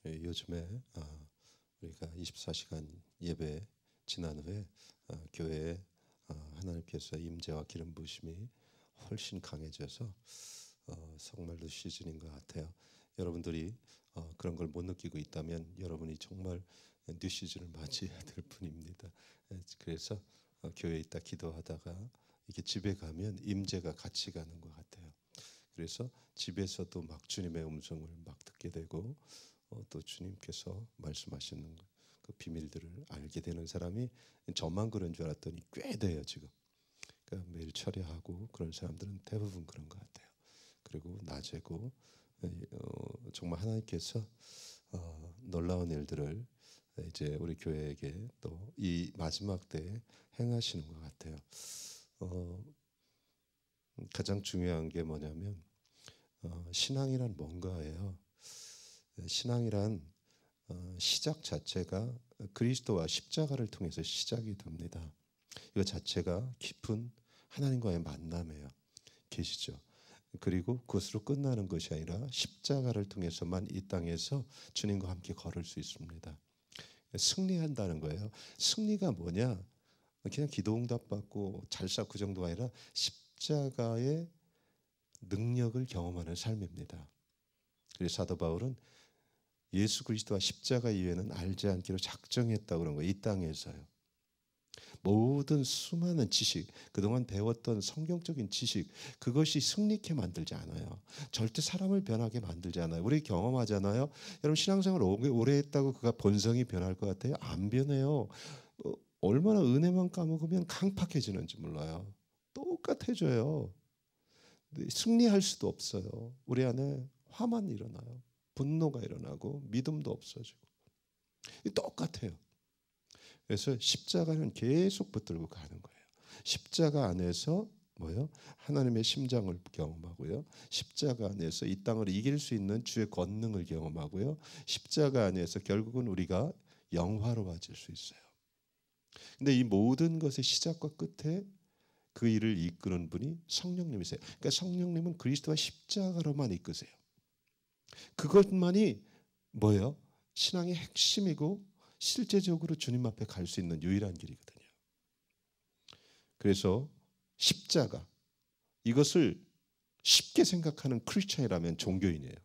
요즘에 우리가 24시간 예배 지난 후에 교회에 하나님께서 임재와 기름 부으심이 훨씬 강해져서 정말로 시즌인 것 같아요. 여러분들이 그런 걸 못 느끼고 있다면 여러분이 정말 뉴 시즌을 맞이해야 될 뿐입니다. 그래서 교회에 있다 기도하다가 이렇게 집에 가면 임재가 같이 가는 것 같아요. 그래서 집에서도 막 주님의 음성을 막 듣게 되고 또 주님께서 말씀하시는 그 비밀들을 알게 되는 사람이 저만 그런 줄 알았더니 꽤 돼요 지금. 그러니까 매일 철야하고 그런 사람들은 대부분 그런 것 같아요. 그리고 낮에고 정말 하나님께서 놀라운 일들을 이제 우리 교회에게 또 이 마지막 때에 행하시는 것 같아요. 가장 중요한 게 뭐냐면 신앙이란 뭔가예요. 신앙이란 시작 자체가 그리스도와 십자가를 통해서 시작이 됩니다. 이거 자체가 깊은 하나님과의 만남이에요. 계시죠? 그리고 그것으로 끝나는 것이 아니라 십자가를 통해서만 이 땅에서 주님과 함께 걸을 수 있습니다. 승리한다는 거예요. 승리가 뭐냐? 그냥 기도응답 받고 잘 살 그 정도가 아니라 십자가의 능력을 경험하는 삶입니다. 그래서 사도 바울은 예수 그리스도와 십자가 이외에는 알지 않기로 작정했다고 그런 거예요. 이 땅에서요. 모든 수많은 지식, 그동안 배웠던 성경적인 지식, 그것이 승리케 만들지 않아요. 절대 사람을 변하게 만들지 않아요. 우리 경험하잖아요. 여러분 신앙생활 오래 했다고 그가 본성이 변할 것 같아요? 안 변해요. 얼마나 은혜만 까먹으면 강팍해지는지 몰라요. 똑같아져요. 승리할 수도 없어요. 우리 안에 화만 일어나요. 분노가 일어나고 믿음도 없어지고. 똑같아요. 그래서 십자가는 계속 붙들고 가는 거예요. 십자가 안에서 뭐요? 하나님의 심장을 경험하고요. 십자가 안에서 이 땅을 이길 수 있는 주의 권능을 경험하고요. 십자가 안에서 결국은 우리가 영화로워질 수 있어요. 근데 이 모든 것의 시작과 끝에 그 일을 이끄는 분이 성령님이세요. 그러니까 성령님은 그리스도와 십자가로만 이끄세요. 그것만이 뭐예요? 신앙의 핵심이고 실제적으로 주님 앞에 갈 수 있는 유일한 길이거든요. 그래서 십자가, 이것을 쉽게 생각하는 크리스천이라면 종교인이에요.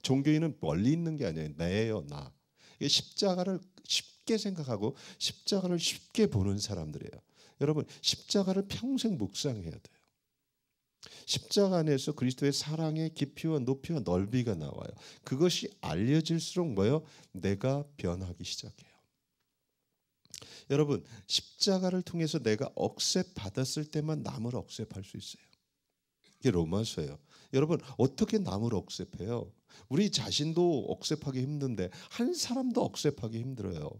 종교인은 멀리 있는 게 아니에요. 나예요, 나. 십자가를 쉽게 생각하고 십자가를 쉽게 보는 사람들이에요. 여러분, 십자가를 평생 묵상해야 돼요. 십자가 안에서 그리스도의 사랑의 깊이와 높이와 넓이가 나와요. 그것이 알려질수록 뭐예요? 내가 변하기 시작해요. 여러분, 십자가를 통해서 내가 억셉받았을 때만 남을 억셉할 수 있어요. 이게 로마서예요. 여러분, 어떻게 남을 억셉해요? 우리 자신도 억셉하기 힘든데 한 사람도 억셉하기 힘들어요.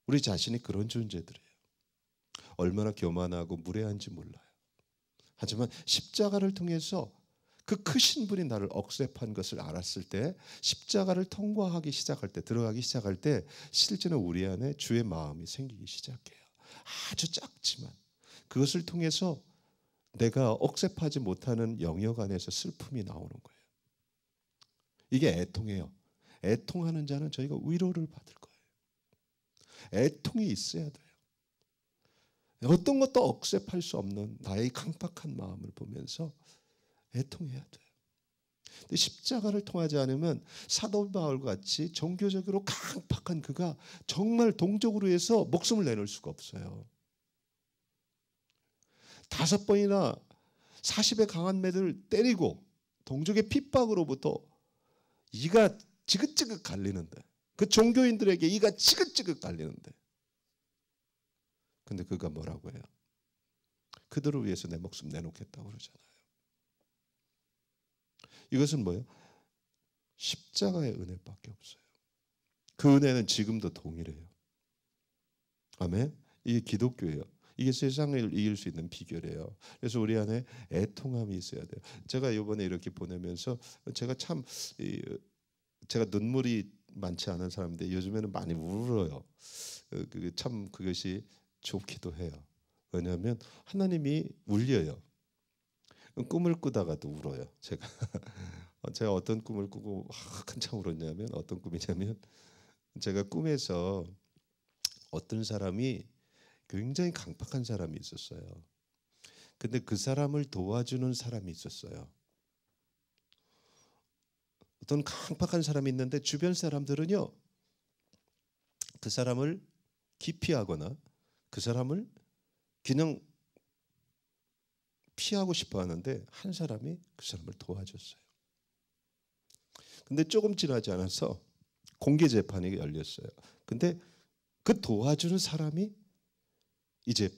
우리 자신이 그런 존재들이에요. 얼마나 교만하고 무례한지 몰라요. 하지만 십자가를 통해서 그 크신 분이 나를 억셉한 것을 알았을 때 십자가를 통과하기 시작할 때 들어가기 시작할 때 실제는 우리 안에 주의 마음이 생기기 시작해요. 아주 작지만 그것을 통해서 내가 억셉하지 못하는 영역 안에서 슬픔이 나오는 거예요. 이게 애통이에요. 애통하는 자는 저희가 위로를 받을 거예요. 애통이 있어야 돼요. 어떤 것도 억셉할 수 없는 나의 강팍한 마음을 보면서 애통해야 돼요. 근데 십자가를 통하지 않으면 사도 바울 같이 종교적으로 강팍한 그가 정말 동족으로 해서 목숨을 내놓을 수가 없어요. 5번이나 40의 강한 매들을 때리고 동족의 핍박으로부터 이가 지긋지긋 갈리는데 그 종교인들에게 이가 지긋지긋 갈리는데 근데 그가 뭐라고 해요? 그들을 위해서 내 목숨 내놓겠다고 그러잖아요. 이것은 뭐예요? 십자가의 은혜밖에 없어요. 그 은혜는 지금도 동일해요. 아멘? 이게 기독교예요. 이게 세상을 이길 수 있는 비결이에요. 그래서 우리 안에 애통함이 있어야 돼요. 제가 이번에 이렇게 보내면서 제가 눈물이 많지 않은 사람인데 요즘에는 많이 울어요. 참 그것이 좋기도 해요. 왜냐하면 하나님이 울려요. 꿈을 꾸다가도 울어요. 제가 제가 어떤 꿈을 꾸고 한참 울었냐면, 어떤 꿈이냐면, 제가 꿈에서 어떤 사람이 굉장히 강팍한 사람이 있었어요. 근데 그 사람을 도와주는 사람이 있었어요. 어떤 강팍한 사람이 있는데 주변 사람들은요, 그 사람을 기피하거나 그 사람을 그냥 피하고 싶어 하는데, 한 사람이 그 사람을 도와줬어요. 근데 조금 지나지 않아서 공개 재판이 열렸어요. 근데 그 도와주는 사람이 이제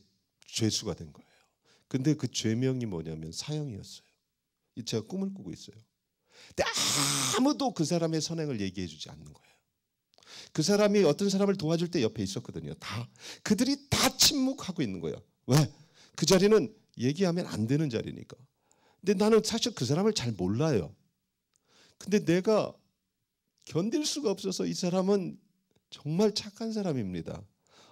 죄수가 된 거예요. 근데 그 죄명이 뭐냐면 사형이었어요. 제가 꿈을 꾸고 있어요. 근데 아무도 그 사람의 선행을 얘기해 주지 않는 거예요. 그 사람이 어떤 사람을 도와줄 때 옆에 있었거든요. 그들이 다 침묵하고 있는 거예요. 왜? 그 자리는 얘기하면 안 되는 자리니까. 근데 나는 사실 그 사람을 잘 몰라요. 근데 내가 견딜 수가 없어서, 이 사람은 정말 착한 사람입니다.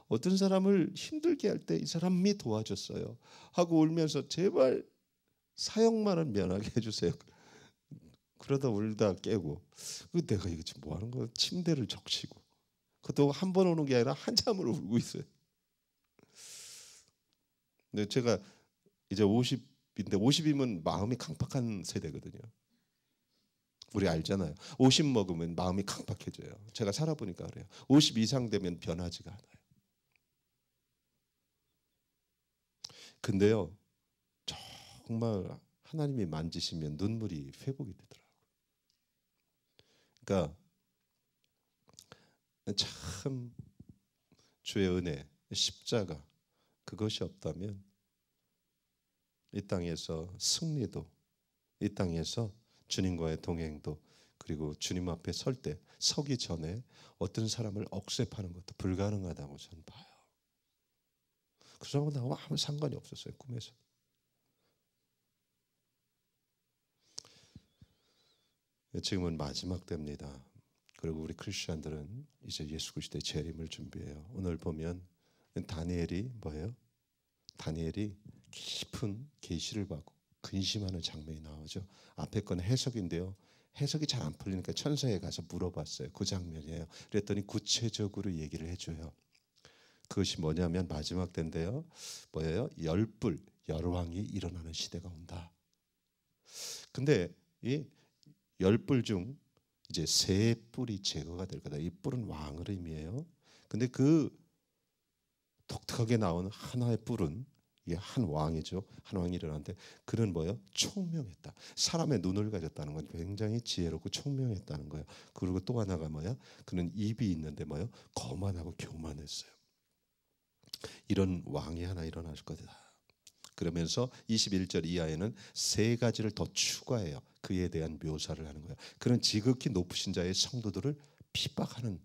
어떤 사람을 힘들게 할 때 이 사람이 도와줬어요. 하고 울면서 제발 사형만은 면하게 해주세요. 그러다 울다 깨고, 내가 이거 지금 뭐 하는 거야? 침대를 적시고. 그것도 한 번 오는 게 아니라 한참을 울고 있어요. 근데 제가 이제 50인데 50이면 마음이 강팍한 세대거든요. 우리 알잖아요. 50 먹으면 마음이 강팍해져요. 제가 살아보니까 그래요. 50 이상 되면 변하지가 않아요. 근데요, 정말 하나님이 만지시면 눈물이 회복이 되더라고요. 그러니까 참 주의 은혜, 십자가, 그것이 없다면 이 땅에서 승리도, 이 땅에서 주님과의 동행도, 그리고 주님 앞에 서기 전에 어떤 사람을 억셉하는 것도 불가능하다고 저는 봐요. 그 사람하고 나하고 아무 상관이 없었어요, 꿈에서. 지금은 마지막 때입니다. 그리고 우리 크리스천들은 이제 예수 그리스도의 재림을 준비해요. 오늘 보면 다니엘이 뭐예요? 다니엘이 깊은 계시를 받고 근심하는 장면이 나오죠. 앞에 건 해석인데요. 해석이 잘 안 풀리니까 천사에 가서 물어봤어요. 그 장면이에요. 그랬더니 구체적으로 얘기를 해줘요. 그것이 뭐냐면 마지막 때인데요. 뭐예요? 열왕이 일어나는 시대가 온다. 근데 이 열불 중 이제 세 뿔이 제거가 될 거다. 이 뿔은 왕을 의미해요. 근데 그 독특하게 나온 하나의 뿔은, 이게 한 왕이죠. 한 왕이 일어나는데 그는 뭐예요? 총명했다. 사람의 눈을 가졌다는 건 굉장히 지혜롭고 총명했다는 거예요. 그리고 또 하나가 뭐야? 그는 입이 있는데 뭐예요? 거만하고 교만했어요. 이런 왕이 하나 일어날 거다. 그러면서 21절 이하에는 세 가지를 더 추가해요. 그에 대한 묘사를 하는 거예요. 그는 지극히 높으신 자의 성도들을 핍박하는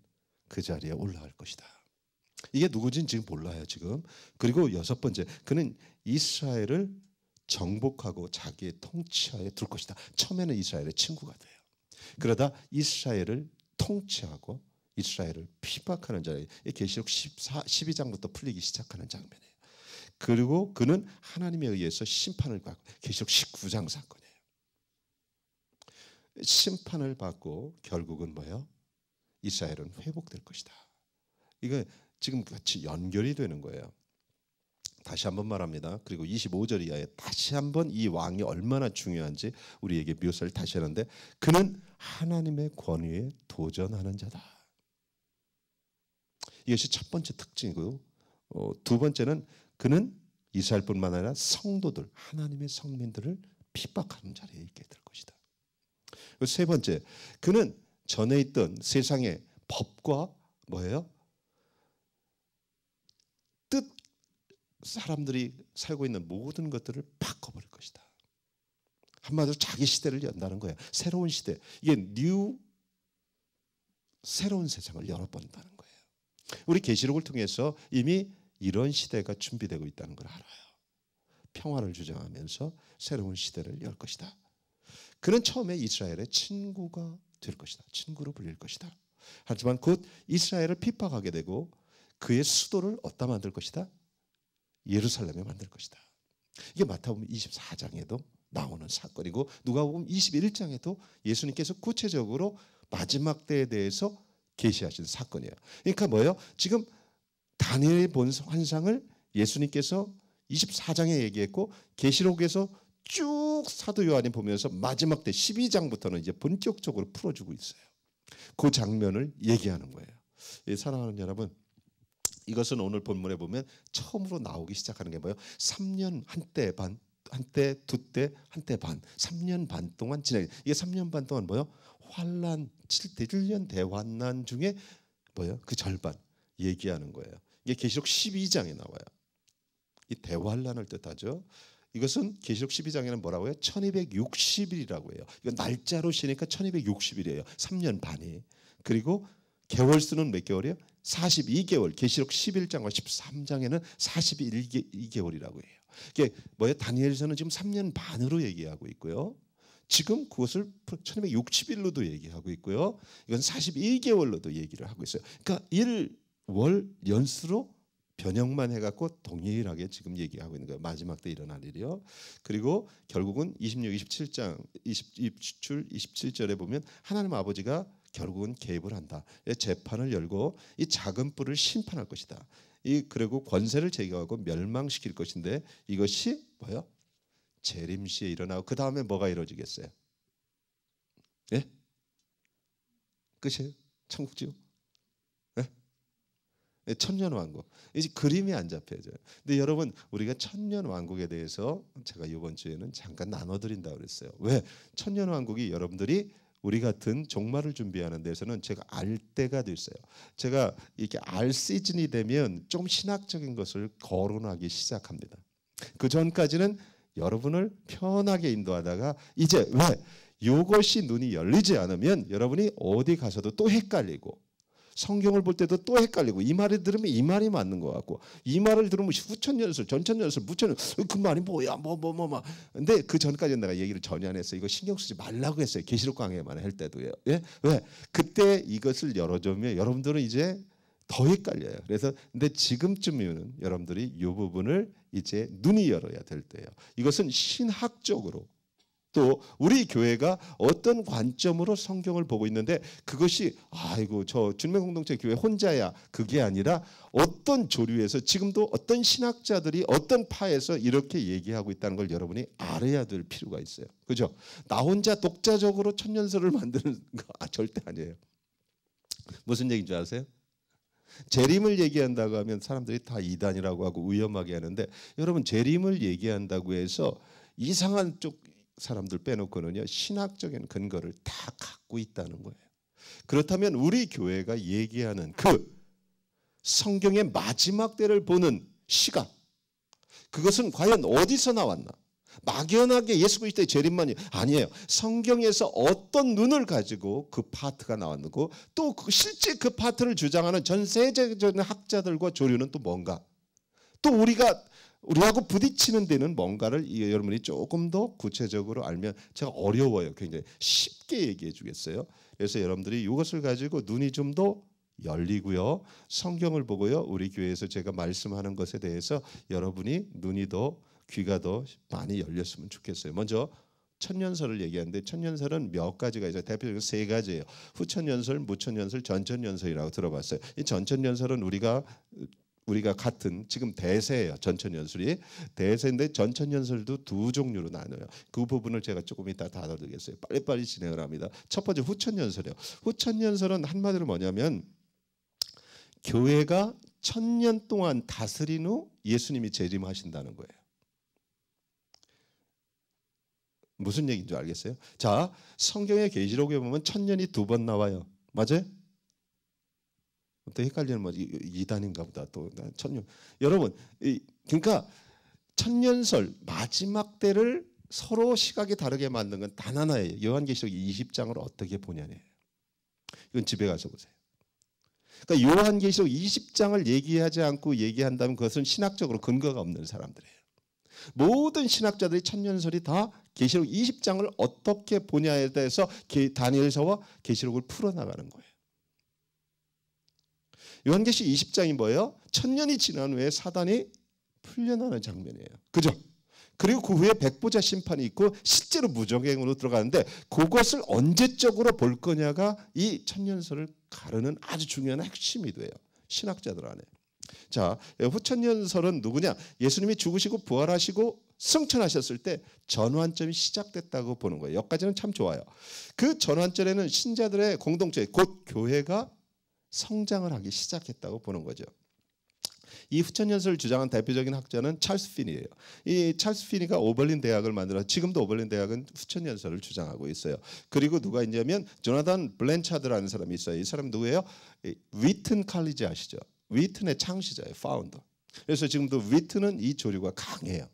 그 자리에 올라갈 것이다. 이게 누구인지는 지금 몰라요, 지금. 그리고 여섯 번째, 그는 이스라엘을 정복하고 자기의 통치하에 둘 것이다. 처음에는 이스라엘의 친구가 돼요. 그러다 이스라엘을 통치하고 이스라엘을 핍박하는 자리에, 계시록 12장부터 풀리기 시작하는 장면이에요. 그리고 그는 하나님에 의해서 심판을 받고, 계시록 19장 사건이에요. 심판을 받고 결국은 뭐예요? 이스라엘은 회복될 것이다. 이거 지금 같이 연결이 되는 거예요. 다시 한번 말합니다. 그리고 25절 이하에 다시 한번 이 왕이 얼마나 중요한지 우리에게 묘사를 다시 하는데, 그는 하나님의 권위에 도전하는 자다. 이것이 첫 번째 특징이고요. 두 번째는 그는 이스라엘뿐만 아니라 성도들, 하나님의 성민들을 핍박하는 자리에 있게 될 것이다. 세 번째, 그는 전에 있던 세상의 법과 뭐예요? 뜻, 사람들이 살고 있는 모든 것들을 바꿔버릴 것이다. 한마디로 자기 시대를 연다는 거예요. 새로운 시대, 이게 새로운 세상을 열어본다는 거예요. 우리 계시록을 통해서 이미 이런 시대가 준비되고 있다는 걸 알아요. 평화를 주장하면서 새로운 시대를 열 것이다. 그는 처음에 이스라엘의 친구가 될 것이다. 친구로 불릴 것이다. 하지만 곧 이스라엘을 핍박하게 되고 그의 수도를 어디다 만들 것이다? 예루살렘에 만들 것이다. 이게 마태복음 24장에도 나오는 사건이고, 누가복음 21장에도 예수님께서 구체적으로 마지막 때에 대해서 계시하신 사건이에요. 그러니까 뭐예요? 지금 다니엘이 본 환상을 예수님께서 24장에 얘기했고, 계시록에서 쭉 사도 요한이 보면서 마지막 때 12장부터는 이제 본격적으로 풀어주고 있어요. 그 장면을 얘기하는 거예요. 사랑하는 여러분, 이것은 오늘 본문에 보면 처음으로 나오기 시작하는 게 뭐예요? 3년 한때 반, 한때 두때, 한때 반, 3년 반 동안 지나게. 이게 3년 반 동안 뭐예요? 환란, 7년 대환난 중에 뭐예요? 그 절반 얘기하는 거예요. 이게 계시록 12장에 나와요. 이 대환란을 뜻하죠. 이것은 계시록 12장에는 뭐라고 해요? 1260일이라고 해요. 이거 날짜로 쉬니까 1260일이에요. 3년 반이. 그리고 개월 수는 몇 개월이에요? 42개월. 계시록 11장과 13장에는 42개월이라고 해요. 이게 뭐예요? 다니엘서는 지금 3년 반으로 얘기하고 있고요. 지금 그것을 1260일로도 얘기하고 있고요. 이건 41개월로도 얘기를 하고 있어요. 그러니까 일월 연수로 변형만 해갖고 동일하게 지금 얘기하고 있는 거예요. 마지막 때 일어날 일이요. 그리고 결국은 26, 27장 27절에 보면 하나님 아버지가 결국은 개입을 한다. 재판을 열고 이 작은 뿔을 심판할 것이다. 그리고 권세를 제거하고 멸망시킬 것인데, 이것이 뭐요? 재림시에 일어나고 그 다음에 뭐가 이루어지겠어요? 예? 끝이에요? 천국지요? 예? 천년왕국. 이제 그림이 안 잡혀져요. 근데 여러분, 우리가 천년왕국에 대해서 제가 이번 주에는 잠깐 나눠드린다고 그랬어요. 왜? 천년왕국이 여러분들이 우리 같은 종말을 준비하는 데서는 제가 알 때가 됐어요. 제가 이렇게 알 시즌이 되면 좀 신학적인 것을 거론하기 시작합니다. 그 전까지는 여러분을 편하게 인도하다가 이제 왜? 이것이 눈이 열리지 않으면 여러분이 어디 가서도 또 헷갈리고, 성경을 볼 때도 또 헷갈리고, 이 말을 들으면 이 말이 맞는 것 같고, 이 말을 들으면 후천연설, 전천연설, 무천연설, 그 말이 뭐야, 근데 그 전까지는 내가 얘기를 전혀 안 했어요. 이거 신경 쓰지 말라고 했어요. 계시록 강해만 할 때도요. 예? 왜? 그때 이것을 열어주면 여러분들은 이제 더 헷갈려요. 그래서 근데 지금쯤이면 여러분들이 이 부분을 이제 눈이 열어야 될 때예요. 이것은 신학적으로, 또 우리 교회가 어떤 관점으로 성경을 보고 있는데, 그것이 아이고 저 준명공동체 교회 혼자야, 그게 아니라 어떤 조류에서 지금도 어떤 신학자들이 어떤 파에서 이렇게 얘기하고 있다는 걸 여러분이 알아야 될 필요가 있어요. 그죠? 나 혼자 독자적으로 천년설을 만드는 거 절대 아니에요. 무슨 얘기인 줄 아세요? 재림을 얘기한다고 하면 사람들이 다 이단이라고 하고 위험하게 하는데, 여러분 재림을 얘기한다고 해서 이상한 쪽 사람들 빼놓고는요, 신학적인 근거를 다 갖고 있다는 거예요. 그렇다면 우리 교회가 얘기하는 그 성경의 마지막 때를 보는 시각, 그것은 과연 어디서 나왔나? 막연하게 예수 그리스도의 재림만이 아니에요. 성경에서 어떤 눈을 가지고 그 파트가 나왔고, 또 실제 그 파트를 주장하는 전 세계적인 학자들과 조류는 또 뭔가, 또 우리하고 부딪히는 데는 뭔가를 여러분이 조금 더 구체적으로 알면, 제가 어려워요. 굉장히 쉽게 얘기해 주겠어요. 그래서 여러분들이 이것을 가지고 눈이 좀 더 열리고요, 성경을 보고요, 우리 교회에서 제가 말씀하는 것에 대해서 여러분이 눈이 더, 귀가 더 많이 열렸으면 좋겠어요. 먼저 천년설을 얘기하는데, 천년설은 몇 가지가 있어요. 대표적으로 세 가지예요. 후천년설, 무천년설, 전천년설이라고 들어봤어요. 이 전천년설은 우리가 같은 지금 대세예요. 전천년설이 대세인데, 전천년설도 두 종류로 나눠요. 그 부분을 제가 조금 이따 다뤄드리겠어요. 빨리빨리 진행을 합니다. 첫 번째 후천년설이에요. 후천년설은 한마디로 뭐냐면, 교회가 1000년 동안 다스린 후 예수님이 재림하신다는 거예요. 무슨 얘기인 줄 알겠어요? 자, 성경의 계시록에 보면 1000년이 두 번 나와요. 맞아요? 또 헷갈리는 뭐지? 이단인가 보다. 또 1000년. 여러분, 그러니까 천년설 마지막 때를 서로 시각이 다르게 만든 건 단 하나예요. 요한계시록 20장을 어떻게 보냐네요. 이건 집에 가서 보세요. 그러니까 요한계시록 20장을 얘기하지 않고 얘기한다면 그것은 신학적으로 근거가 없는 사람들이에요. 모든 신학자들이 천년설이 다 계시록 20장을 어떻게 보냐에 대해서 다니엘서와 계시록을 풀어나가는 거예요. 요한계시록 20장이 뭐예요? 1000년이 지난 후에 사단이 풀려나는 장면이에요. 그죠? 그리고 그 후에 백보자 심판이 있고 실제로 무적행으로 들어가는데 그것을 언제적으로 볼 거냐가 이 천년설을 가르는 아주 중요한 핵심이 돼요. 신학자들 안에. 자, 후천년설은 누구냐? 예수님이 죽으시고 부활하시고 승천하셨을 때 전환점이 시작됐다고 보는 거예요. 여기까지는 참 좋아요. 그 전환점에는 신자들의 공동체, 곧 교회가 성장을 하기 시작했다고 보는 거죠. 이 후천년설을 주장한 대표적인 학자는 찰스 피니예요. 이 찰스 피니가 오벌린 대학을 만들어 지금도 오벌린 대학은 후천년설을 주장하고 있어요. 그리고 누가 있냐면 조나단 블렌차드라는 사람이 있어요. 이 사람 누구예요? 위튼 칼리지 아시죠? 위튼의 창시자예요. 파운더. 그래서 지금도 위튼은 이 조류가 강해요.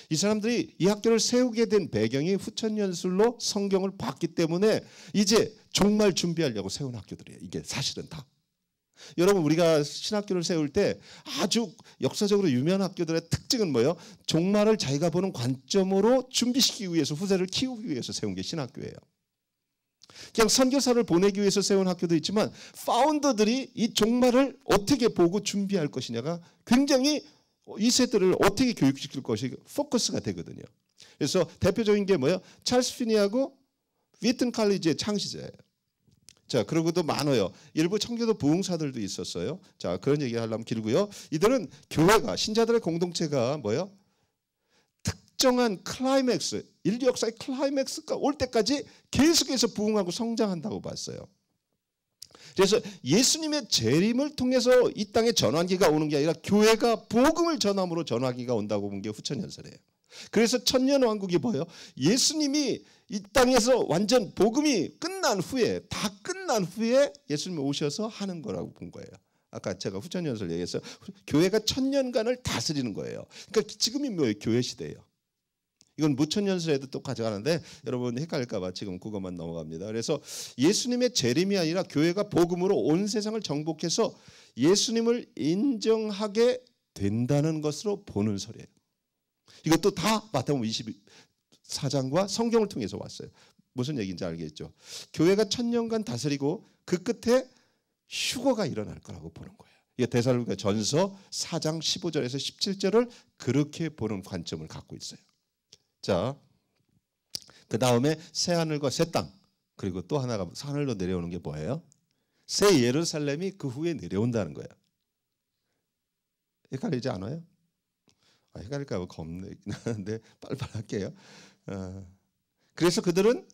이 사람들이 이 학교를 세우게 된 배경이 후천년설로 성경을 봤기 때문에 이제 종말 준비하려고 세운 학교들이에요. 이게 사실은 다. 여러분 우리가 신학교를 세울 때 아주 역사적으로 유명한 학교들의 특징은 뭐예요? 종말을 자기가 보는 관점으로 준비시키기 위해서 후세를 키우기 위해서 세운 게 신학교예요. 그냥 선교사를 보내기 위해서 세운 학교도 있지만 파운더들이 이 종말을 어떻게 보고 준비할 것이냐가 굉장히 이 세대를 어떻게 교육시킬 것이 포커스가 되거든요. 그래서 대표적인 게 뭐예요? 찰스 피니하고 위튼 칼리지의 창시자예요. 자, 그러고도 많아요. 일부 청교도 부흥사들도 있었어요. 자, 그런 얘기 하려면 길고요. 이들은 교회가 신자들의 공동체가 뭐예요? 특정한 클라이맥스, 인류 역사의 클라이맥스가 올 때까지 계속해서 부흥하고 성장한다고 봤어요. 그래서 예수님의 재림을 통해서 이 땅에 전환기가 오는 게 아니라 교회가 복음을 전함으로 전환기가 온다고 본 게 후천년설이에요. 그래서 천년왕국이 뭐예요? 예수님이 이 땅에서 완전 복음이 끝난 후에 다 끝난 후에 예수님이 오셔서 하는 거라고 본 거예요. 아까 제가 후천년설 얘기했어요. 교회가 천년간을 다스리는 거예요. 그러니까 지금이 뭐예요? 교회 시대예요. 이건 무천년설에도 또 가져가는데 여러분 헷갈릴까 봐 지금 그것만 넘어갑니다. 그래서 예수님의 재림이 아니라 교회가 복음으로 온 세상을 정복해서 예수님을 인정하게 된다는 것으로 보는 설이에요. 이것도 다 마태복음 24장과 성경을 통해서 왔어요. 무슨 얘기인지 알겠죠? 교회가 천년간 다스리고 그 끝에 휴거가 일어날 거라고 보는 거예요. 이게 데살로니가 전서 4장 15절에서 17절을 그렇게 보는 관점을 갖고 있어요. 자, 그 다음에 새 하늘과 새 땅, 그리고 또 하나가 하늘로 내려오는 게 뭐예요? 새 예루살렘이 그 후에 내려온다는 거예요. 헷갈리지 않아요? 헷갈릴까 봐 겁나긴 하는데 빨리빨리 할게요. 그래서 그들은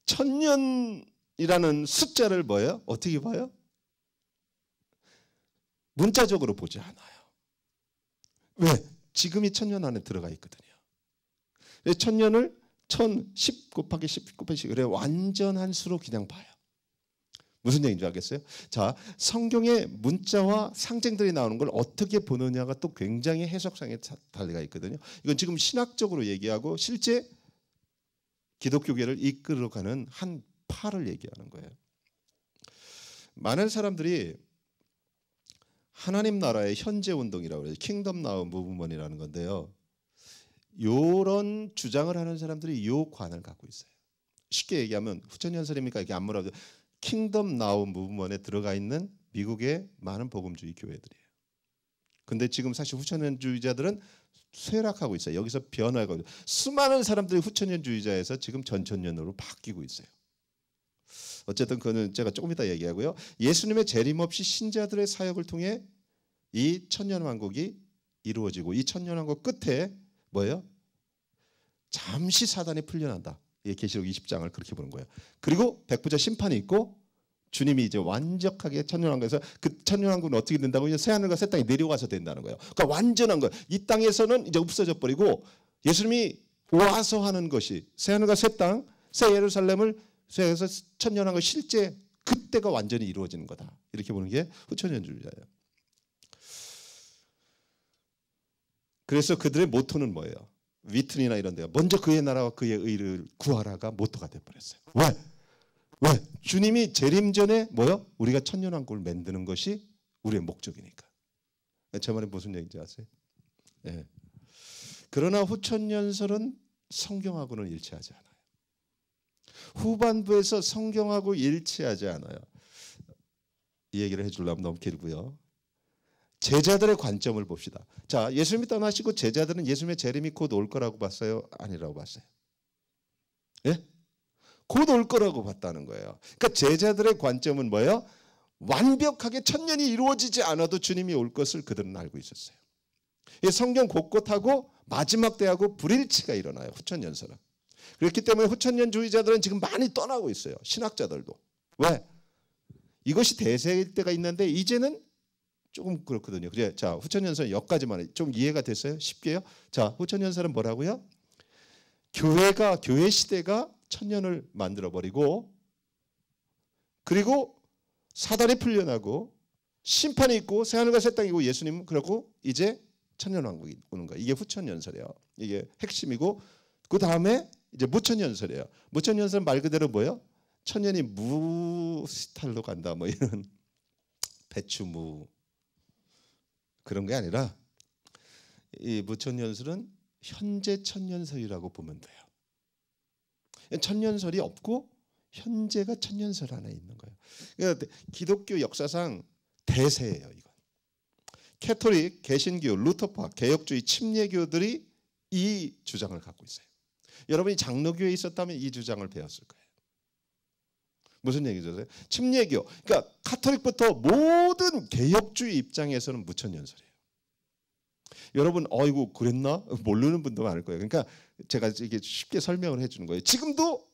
천년이라는 숫자를 뭐예요? 어떻게 봐요? 문자적으로 보지 않아요. 왜? 지금이 천년 안에 들어가 있거든요. 천년을 10 곱하기 10 곱하기 10 그래 완전한 수로 그냥 봐요. 무슨 얘기인지 알겠어요? 자, 성경의 문자와 상징들이 나오는 걸 어떻게 보느냐가 또 굉장히 해석상의 달리가 있거든요. 이건 지금 신학적으로 얘기하고 실제 기독교계를 이끌어가는 한 파를 얘기하는 거예요. 많은 사람들이 하나님 나라의 현재 운동이라고 해요. 킹덤 나우 무브먼이라는 건데요. 이런 주장을 하는 사람들이 이 관을 갖고 있어요. 쉽게 얘기하면 후천년설입니까? 이게 안 물어도 킹덤 나우 무브먼에 들어가 있는 미국의 많은 복음주의 교회들이에요. 근데 지금 사실 후천년주의자들은 쇠락하고 있어요. 여기서 변화가 수많은 사람들이 후천년주의자에서 지금 전천년으로 바뀌고 있어요. 어쨌든 그거는 제가 조금 이따 얘기하고요. 예수님의 재림 없이 신자들의 사역을 통해 이 천년왕국이 이루어지고 이 천년왕국 끝에 뭐예요? 잠시 사단이 풀려난다. 이게 계시록 20장을 그렇게 보는 거예요. 그리고 백부자 심판이 있고 주님이 이제 완벽하게 천년왕국에서 그 천년왕국은 어떻게 된다고? 새 하늘과 새 땅이 내려와서 된다는 거예요. 그러니까 완전한 거예요. 이 땅에서는 이제 없어져 버리고 예수님이 와서 하는 것이 새 하늘과 새 땅, 새 예루살렘을 세워서 천년왕국 실제 그때가 완전히 이루어지는 거다. 이렇게 보는 게 후천년주의자예요. 그래서 그들의 모토는 뭐예요? 위튼이나 이런 데가 먼저 그의 나라와 그의 의를 구하라가 모토가 돼버렸어요. 왜? 주님이 재림 전에 뭐요? 우리가 천년왕국을 만드는 것이 우리의 목적이니까. 제 말이 무슨 얘기인지 아세요? 네. 그러나 후천년설은 성경하고는 일치하지 않아요. 후반부에서 성경하고 일치하지 않아요. 이 얘기를 해주려면 너무 길고요. 제자들의 관점을 봅시다. 자, 예수님이 떠나시고 제자들은 예수님의 재림이 곧 올 거라고 봤어요? 아니라고 봤어요? 예? 곧 올 거라고 봤다는 거예요. 그러니까 제자들의 관점은 뭐예요? 완벽하게 천년이 이루어지지 않아도 주님이 올 것을 그들은 알고 있었어요. 성경 곳곳하고 마지막 때하고 불일치가 일어나요. 후천연설은. 그렇기 때문에 후천년주의자들은 지금 많이 떠나고 있어요. 신학자들도. 왜? 이것이 대세일 때가 있는데 이제는 조금 그렇거든요. 그래, 자, 후천연설은 여기까지만 좀 이해가 됐어요? 쉽게요? 자, 후천연설은 뭐라고요? 교회 시대가 천년을 만들어버리고 그리고 사단이 풀려나고 심판이 있고 새하늘과 새 땅이고 예수님은 그러고 이제 천년왕국이 오는 거예요. 이게 후천연설이에요. 이게 핵심이고 그 다음에 이제 무천연설이에요. 무천연설은 말 그대로 뭐예요? 천년이 무스타일로 간다 뭐 이런 배추무 그런 게 아니라 이 무천연설은 현재 천년설이라고 보면 돼요. 천년설이 없고 현재가 천년설 안에 있는 거예요. 그러니까 기독교 역사상 대세예요. 이건. 캐톨릭, 개신교, 루터파, 개혁주의, 침례교들이 이 주장을 갖고 있어요. 여러분이 장로교에 있었다면 이 주장을 배웠을 거예요. 무슨 얘기죠? 침례교, 그러니까 카톨릭부터 모든 개혁주의 입장에서는 무천연설이에요. 여러분, 어이구 그랬나? 모르는 분도 많을 거예요. 그러니까 제가 이게 쉽게 설명을 해주는 거예요. 지금도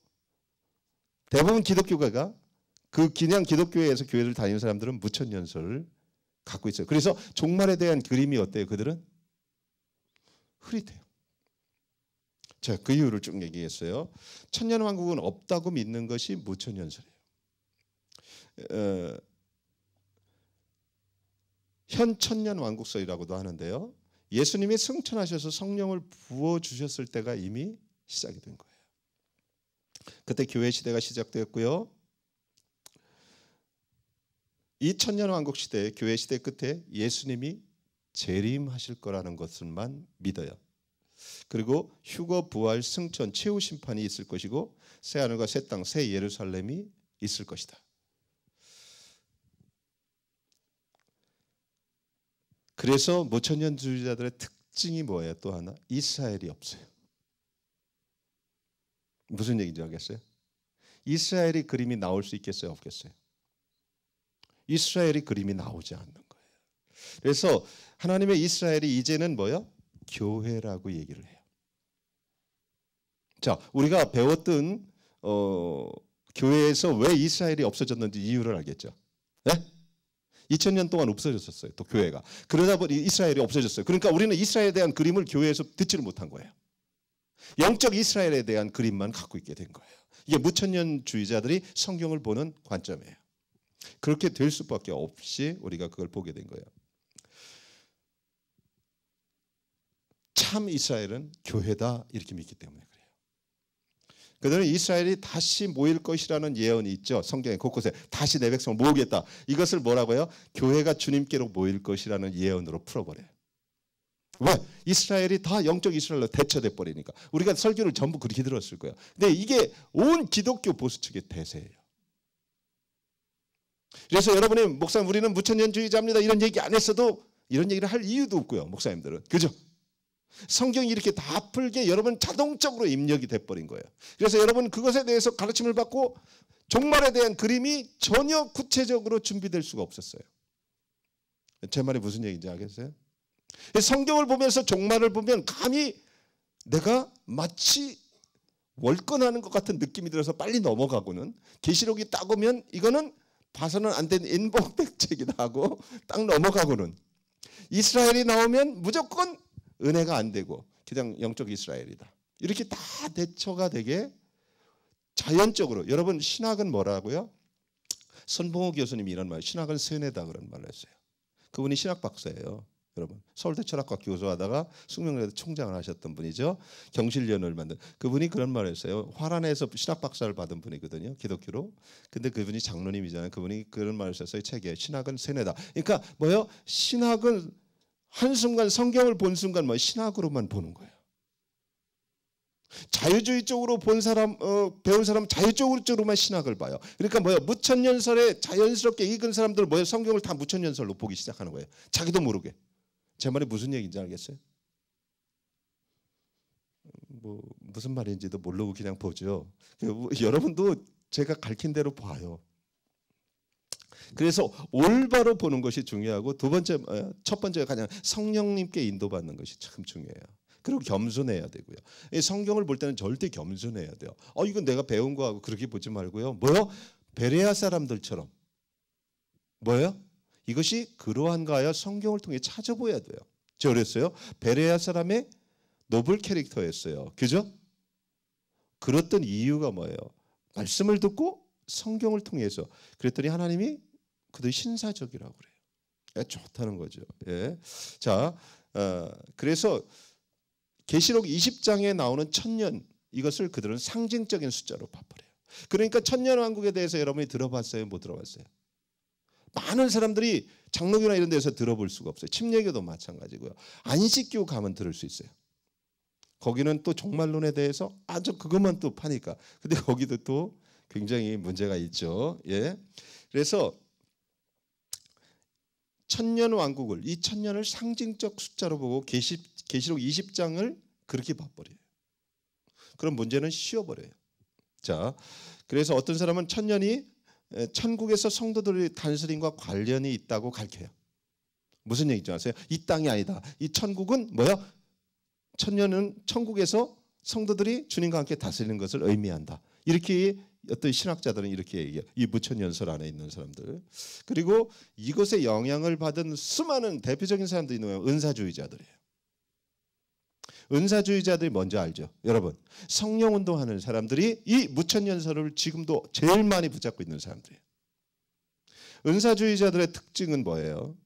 대부분 기독교가가 그 그냥 기독교회에서 교회를 다니는 사람들은 무천연설을 갖고 있어요. 그래서 종말에 대한 그림이 어때요? 그들은 흐릿해요. 자, 그 이유를 쭉 얘기했어요. 천년왕국은 없다고 믿는 것이 무천연설이에요. 현천년왕국설이라고도 하는데요. 예수님이 승천하셔서 성령을 부어주셨을 때가 이미 시작이 된 거예요. 그때 교회 시대가 시작되었고요. 이 천년왕국 시대, 교회 시대 끝에 예수님이 재림하실 거라는 것을만 믿어요. 그리고 휴거, 부활, 승천, 최후 심판이 있을 것이고 새하늘과 새 땅, 새 예루살렘이 있을 것이다. 그래서 무천년주의자들의 특징이 뭐예요? 또 하나, 이스라엘이 없어요. 무슨 얘기인지 알겠어요? 이스라엘이 그림이 나올 수 있겠어요? 없겠어요? 이스라엘이 그림이 나오지 않는 거예요. 그래서 하나님의 이스라엘이 이제는 뭐예요? 교회라고 얘기를 해요. 자, 우리가 배웠던 교회에서 왜 이스라엘이 없어졌는지 이유를 알겠죠? 네? 2000년 동안 없어졌었어요. 또 교회가. 그러다 보니 이스라엘이 없어졌어요. 그러니까 우리는 이스라엘에 대한 그림을 교회에서 듣지를 못한 거예요. 영적 이스라엘에 대한 그림만 갖고 있게 된 거예요. 이게 무천년주의자들이 성경을 보는 관점이에요. 그렇게 될 수밖에 없이 우리가 그걸 보게 된 거예요. 참 이스라엘은 교회다 이렇게 믿기 때문에 그래요. 그들은 이스라엘이 다시 모일 것이라는 예언이 있죠. 성경에 곳곳에 다시 내 백성을 모으겠다. 이것을 뭐라고요? 교회가 주님께로 모일 것이라는 예언으로 풀어버려요. 왜? 이스라엘이 다 영적 이스라엘로 대처돼 버리니까. 우리가 설교를 전부 그렇게 들었을 거예요. 근데 이게 온 기독교 보수 측의 대세예요. 그래서 여러분이 목사님 우리는 무천년주의자입니다 이런 얘기 안 했어도 이런 얘기를 할 이유도 없고요. 목사님들은. 그죠? 성경이 이렇게 다 풀게 여러분 자동적으로 입력이 돼버린 거예요. 그래서 여러분 그것에 대해서 가르침을 받고 종말에 대한 그림이 전혀 구체적으로 준비될 수가 없었어요. 제 말이 무슨 얘기인지 알겠어요? 성경을 보면서 종말을 보면 감히 내가 마치 월권하는 것 같은 느낌이 들어서 빨리 넘어가고는 계시록이 딱 오면 이거는 봐서는 안 되는 인봉백책이다 하고 딱 넘어가고는 이스라엘이 나오면 무조건 은혜가 안 되고 그냥 영적 이스라엘이다. 이렇게 다 대처가 되게 자연적으로. 여러분 신학은 뭐라고요? 손봉호 교수님이 이런 말, 신학은 세뇌다 그런 말을 했어요. 그분이 신학 박사예요. 여러분 서울대 철학과 교수하다가 숙명여대 총장을 하셨던 분이죠. 경실련을 만든 그분이 그런 말을 했어요. 화란에서 신학 박사를 받은 분이거든요. 기독교로. 근데 그분이 장로님이잖아요. 그분이 그런 말을 썼어요. 책에 신학은 세뇌다. 그러니까 뭐요? 신학은 한순간 성경을 본 순간 뭐 신학으로만 보는 거예요. 자유주의 쪽으로 본 사람, 배운 사람은 자유적으로만 신학을 봐요. 그러니까 뭐예요? 무천년설에 자연스럽게 읽은 사람들 뭐예요? 성경을 다 무천년설로 보기 시작하는 거예요. 자기도 모르게. 제 말이 무슨 얘기인지 알겠어요? 뭐 무슨 말인지도 모르고 그냥 보죠. 여러분도 제가 가르친 대로 봐요. 그래서 올바로 보는 것이 중요하고 첫 번째가 그냥 성령님께 인도받는 것이 참 중요해요. 그리고 겸손해야 되고요. 성경을 볼 때는 절대 겸손해야 돼요. 이건 내가 배운 거하고 그렇게 보지 말고요. 뭐요? 베레아 사람들처럼 뭐예요? 이것이 그러한가 하여 성경을 통해 찾아보야 돼요. 저 그랬어요. 베레아 사람의 노블 캐릭터였어요. 그죠? 그랬던 이유가 뭐예요? 말씀을 듣고 성경을 통해서 그랬더니 하나님이 그들 신사적이라고 그래요. 좋다는 거죠. 예. 자, 그래서 계시록 20장에 나오는 1000년 이것을 그들은 상징적인 숫자로 봐버려요. 그러니까 천년왕국에 대해서 여러분이 들어봤어요? 못 들어봤어요? 많은 사람들이 장로교나 이런 데서 들어볼 수가 없어요. 침례교도 마찬가지고요. 안식교 가면 들을 수 있어요. 거기는 또 종말론에 대해서 아주 그것만 또 파니까. 근데 거기도 또 굉장히 문제가 있죠. 예. 그래서 천년 왕국을 이 천년을 상징적 숫자로 보고 계시록 20장을 그렇게 봐버려요. 그럼 문제는 쉬워버려요. 자, 그래서 어떤 사람은 천년이 천국에서 성도들의 단스림과 관련이 있다고 가르쳐요. 무슨 얘기인지 아세요? 이 땅이 아니다. 이 천국은 뭐야? 천년은 천국에서 성도들이 주님과 함께 다스리는 것을 의미한다. 이렇게 어떤 신학자들은 이렇게 얘기해요. 이 무천년설 안에 있는 사람들. 그리고 이것에 영향을 받은 수많은 대표적인 사람들이 있는 거예요. 은사주의자들이에요. 은사주의자들이 뭔지 알죠? 여러분, 성령운동하는 사람들이 이 무천년설을 지금도 제일 많이 붙잡고 있는 사람들이에요. 은사주의자들의 특징은 뭐예요?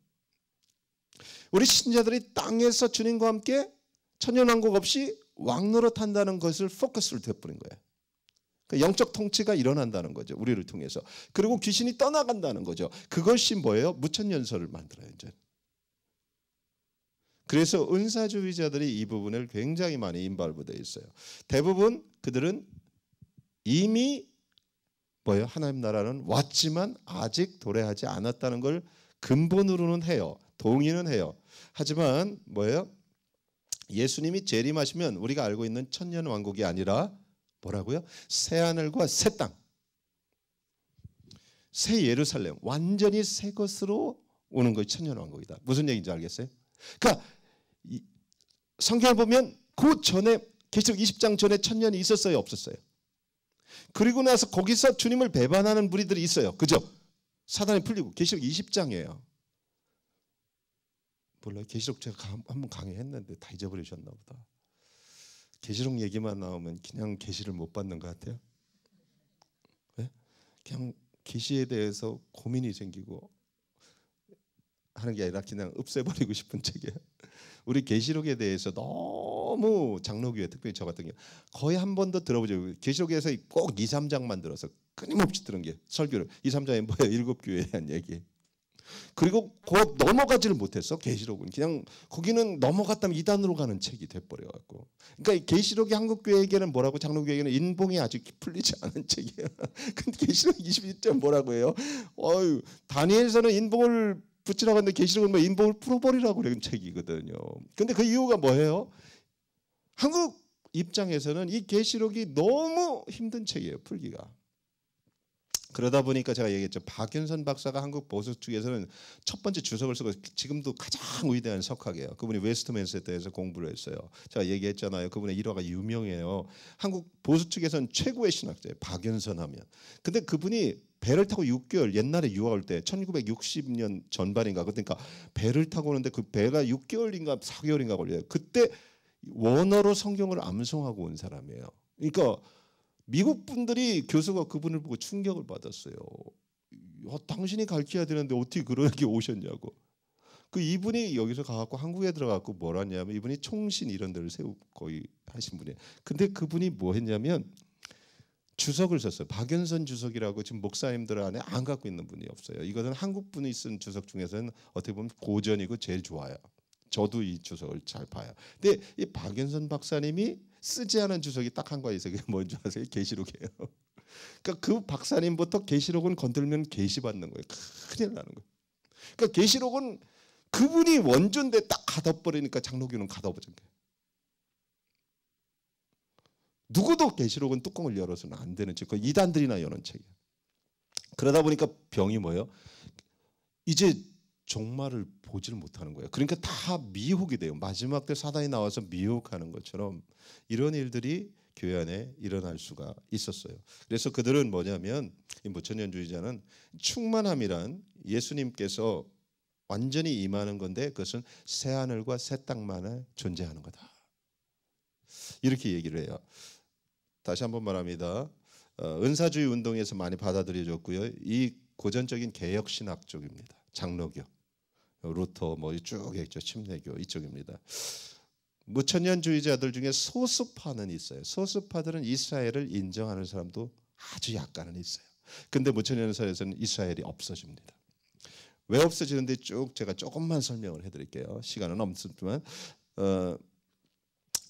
우리 신자들이 땅에서 주님과 함께 천년왕국 없이 왕노릇 한다는 것을 포커스를 돼버린 거예요. 영적 통치가 일어난다는 거죠. 우리를 통해서. 그리고 귀신이 떠나간다는 거죠. 그것이 뭐예요? 무천년설을 만들어요. 이제. 그래서 은사주의자들이 이 부분을 굉장히 많이 인발부되어 있어요. 대부분 그들은 이미 뭐예요? 하나님 나라는 왔지만 아직 도래하지 않았다는 걸 근본으로는 해요. 동의는 해요. 하지만 뭐예요? 예수님이 재림하시면 우리가 알고 있는 천년 왕국이 아니라 뭐라고요? 새 하늘과 새 땅, 새 예루살렘, 완전히 새 것으로 오는 것이 천년 왕국이다. 무슨 얘기인지 알겠어요? 그러니까 성경을 보면 그 전에 계시록 20장 전에 천년이 있었어요, 없었어요? 그리고 나서 거기서 주님을 배반하는 무리들이 있어요. 그죠? 사단이 풀리고 계시록 20장이에요. 몰라요. 계시록 제가 한번 강의했는데 다 잊어버리셨나 보다. 계시록 얘기만 나오면 그냥 계시를 못 받는 것 같아요. 네? 그냥 계시에 대해서 고민이 생기고 하는 게 아니라 그냥 없애버리고 싶은 책이에요. 우리 계시록에 대해서 너무 장로교회 특별히 저 같은 경우 거의 한 번도 들어보죠. 계시록에서 꼭 2, 3장만 들어서 끊임없이 들은 게 설교를 2, 3장에 뭐예요? 7교회에 대한 얘기. 그리고 곧 넘어가지를 못했어. 계시록은 그냥 거기는 넘어갔다면 이단으로 가는 책이 돼버려갖고. 그러니까 계시록이 한국교회에게는 뭐라고 장로교회에게는 인봉이 아직 풀리지 않은 책이에요. 근데 계시록 21장 뭐라고 해요? 다니엘서는 인봉을 붙이라고 하는데 계시록은 뭐 인봉을 풀어버리라고 그런 책이거든요. 근데 그 이유가 뭐예요? 한국 입장에서는 이 계시록이 너무 힘든 책이에요. 풀기가. 그러다 보니까 제가 얘기했죠. 박윤선 박사가 한국 보수 측에서는 첫 번째 주석을 쓰고 지금도 가장 위대한 석학이에요. 그분이 웨스트민스터에서 공부를 했어요. 제가 얘기했잖아요. 그분의 일화가 유명해요. 한국 보수 측에서는 최고의 신학자예요. 박윤선 하면. 근데 그분이 배를 타고 6개월 옛날에 유학 올 때 1960년 전반인가 그러니까 배를 타고 오는데 그 배가 6개월인가 4개월인가 걸려요. 그때 원어로 성경을 암송하고 온 사람이에요. 그러니까 미국 분들이 교수가 그분을 보고 충격을 받았어요. 당신이 가르쳐야 되는데 어떻게 그렇게 오셨냐고. 그 이분이 여기서 가갖고 한국에 들어가고 뭘 하냐면 이분이 총신 이런 데를 세우고 거의 하신 분이에요. 근데 그분이 뭐 했냐면 주석을 썼어요. 박연선 주석이라고 지금 목사님들 안에 안 갖고 있는 분이 없어요. 이것은 한국 분이 쓴 주석 중에서는 어떻게 보면 고전이고 제일 좋아요. 저도 이 주석을 잘 봐요. 근데 이 박연선 박사님이 쓰지 않은 주석이 딱 한 거 있어요. 그게 뭔지 아세요? 계시록이에요. 그러니까 그 박사님부터 계시록은 건들면 계시받는 거예요. 큰일 나는 거예요. 그러니까 계시록은 그분이 원조인데 딱 가둬버리니까 장로교는 가둬버린 거예요. 누구도 계시록은 뚜껑을 열어서는 안 되는 책. 그 이단들이나 여는 책이에요. 그러다 보니까 병이 뭐예요? 이제 종말을 보지를 못하는 거예요. 그러니까 다 미혹이 돼요. 마지막 때 사단이 나와서 미혹하는 것처럼 이런 일들이 교회 안에 일어날 수가 있었어요. 그래서 그들은 뭐냐면 이 무천년주의자는 충만함이란 예수님께서 완전히 임하는 건데 그것은 새 하늘과 새 땅만에 존재하는 거다. 이렇게 얘기를 해요. 다시 한번 말합니다. 은사주의 운동에서 많이 받아들여졌고요. 이 고전적인 개혁신학 쪽입니다. 장로교, 루터 뭐 쭉 있죠. 침례교 이쪽입니다. 무천년주의자들 중에 소수파는 있어요. 소수파들은 이스라엘을 인정하는 사람도 아주 약간은 있어요. 근데 무천년설에서는 이스라엘이 없어집니다. 왜 없어지는데 쭉 제가 조금만 설명을 해드릴게요. 시간은 없지만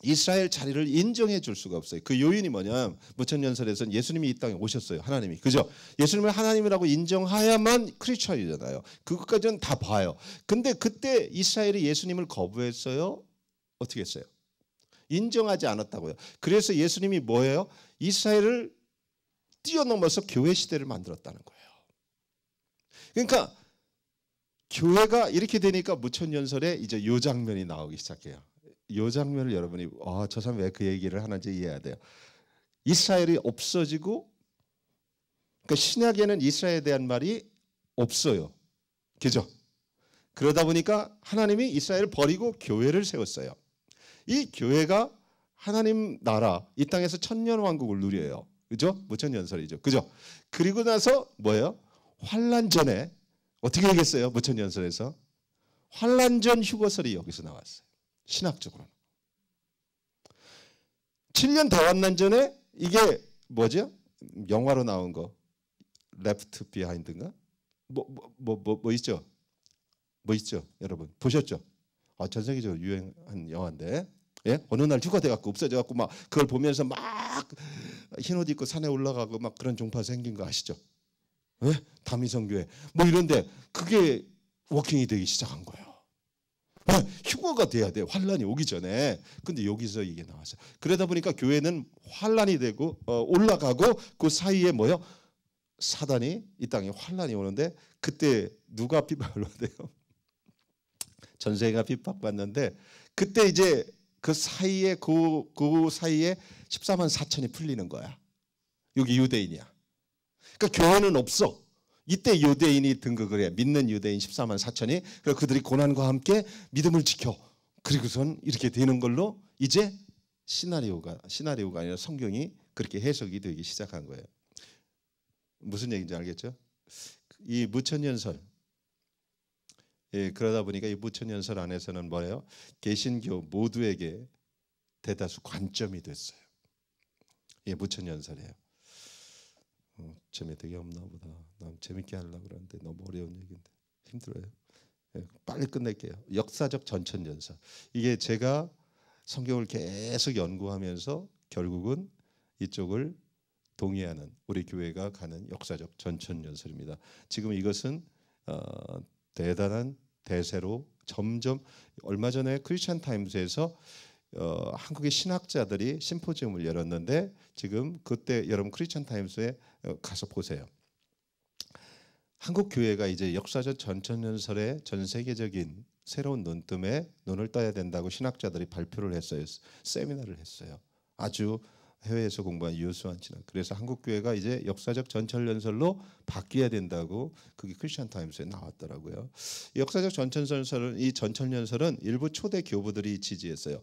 이스라엘 자리를 인정해 줄 수가 없어요. 그 요인이 뭐냐? 무천년설에서는 예수님이 이 땅에 오셨어요. 하나님이. 그죠? 예수님을 하나님이라고 인정해야만 크리스천이잖아요. 그것까지는 다 봐요. 근데 그때 이스라엘이 예수님을 거부했어요? 어떻게 했어요? 인정하지 않았다고요. 그래서 예수님이 뭐예요? 이스라엘을 뛰어넘어서 교회 시대를 만들었다는 거예요. 그러니까 교회가 이렇게 되니까 무천년설에 이제 요 장면이 나오기 시작해요. 이 장면을 여러분이 저 사람 왜 그 얘기를 하는지 이해해야 돼요. 이스라엘이 없어지고 그러니까 신약에는 이스라엘에 대한 말이 없어요. 그죠? 그러다 보니까 하나님이 이스라엘을 버리고 교회를 세웠어요. 이 교회가 하나님 나라 이 땅에서 천년 왕국을 누려요. 그죠? 무천년설이죠. 그죠? 그리고 나서 뭐예요? 환란 전에 어떻게 얘기했어요? 무천년설에서 환란 전 휴거설이 여기서 나왔어요. 신학적으로는 7년 대환란 전에 이게 뭐죠? 영화로 나온 거 Left Behind인가? 뭐 있죠? 뭐 있죠? 여러분 보셨죠? 전 세계적으로 유행한 영화인데 어느 날 휴가 돼갖고 없어져갖고 막 그걸 보면서 막 흰 옷 입고 산에 올라가고 막 그런 종파 생긴 거 아시죠? 다미성교회 뭐 이런데 그게 워킹이 되기 시작한 거예요. 휴거가 돼야 돼. 환란이 오기 전에. 근데 여기서 이게 나왔어요. 그러다 보니까 교회는 환란이 되고 올라가고 그 사이에 뭐요? 사단이 이 땅에 환란이 오는데 그때 누가 핍박을 받아요? 전 세계가 핍박받는데 그때 이제 그 사이에 그 사이에 14만 4천이 풀리는 거야. 여기 유대인이야. 그러니까 교회는 없어. 이때 유대인이 등극을 해. 믿는 유대인 14만 4천이. 그래서 그들이 고난과 함께 믿음을 지켜. 그리고선 이렇게 되는 걸로 이제 시나리오가 아니라 성경이 그렇게 해석이 되기 시작한 거예요. 무슨 얘기인지 알겠죠? 이 무천년설. 그러다 보니까 이 무천년설 안에서는 뭐예요? 개신교 모두에게 대다수 관점이 됐어요. 이게 무천년설이에요. 재미 되게 없나 보다. 난 재밌게 하려고 그러는데 너무 어려운 얘기인데 힘들어요. 빨리 끝낼게요. 역사적 전천년설. 이게 제가 성경을 계속 연구하면서 결국은 이쪽을 동의하는 우리 교회가 가는 역사적 전천년설입니다. 지금 이것은 대단한 대세로 점점 얼마 전에 크리스천 타임스에서 한국의 신학자들이 심포지움을 열었는데 지금 그때 여러분 크리스천 타임스에 가서 보세요. 한국 교회가 이제 역사적 전천년설의 전 세계적인 새로운 논점에 눈을 떠야 된다고 신학자들이 발표를 했어요. 세미나를 했어요. 아주 해외에서 공부한 유수한 신학. 그래서 한국 교회가 이제 역사적 전천년설로 바뀌어야 된다고 그게 크리스천 타임스에 나왔더라고요. 역사적 전천년설은 이 전천년설은 일부 초대 교부들이 지지했어요.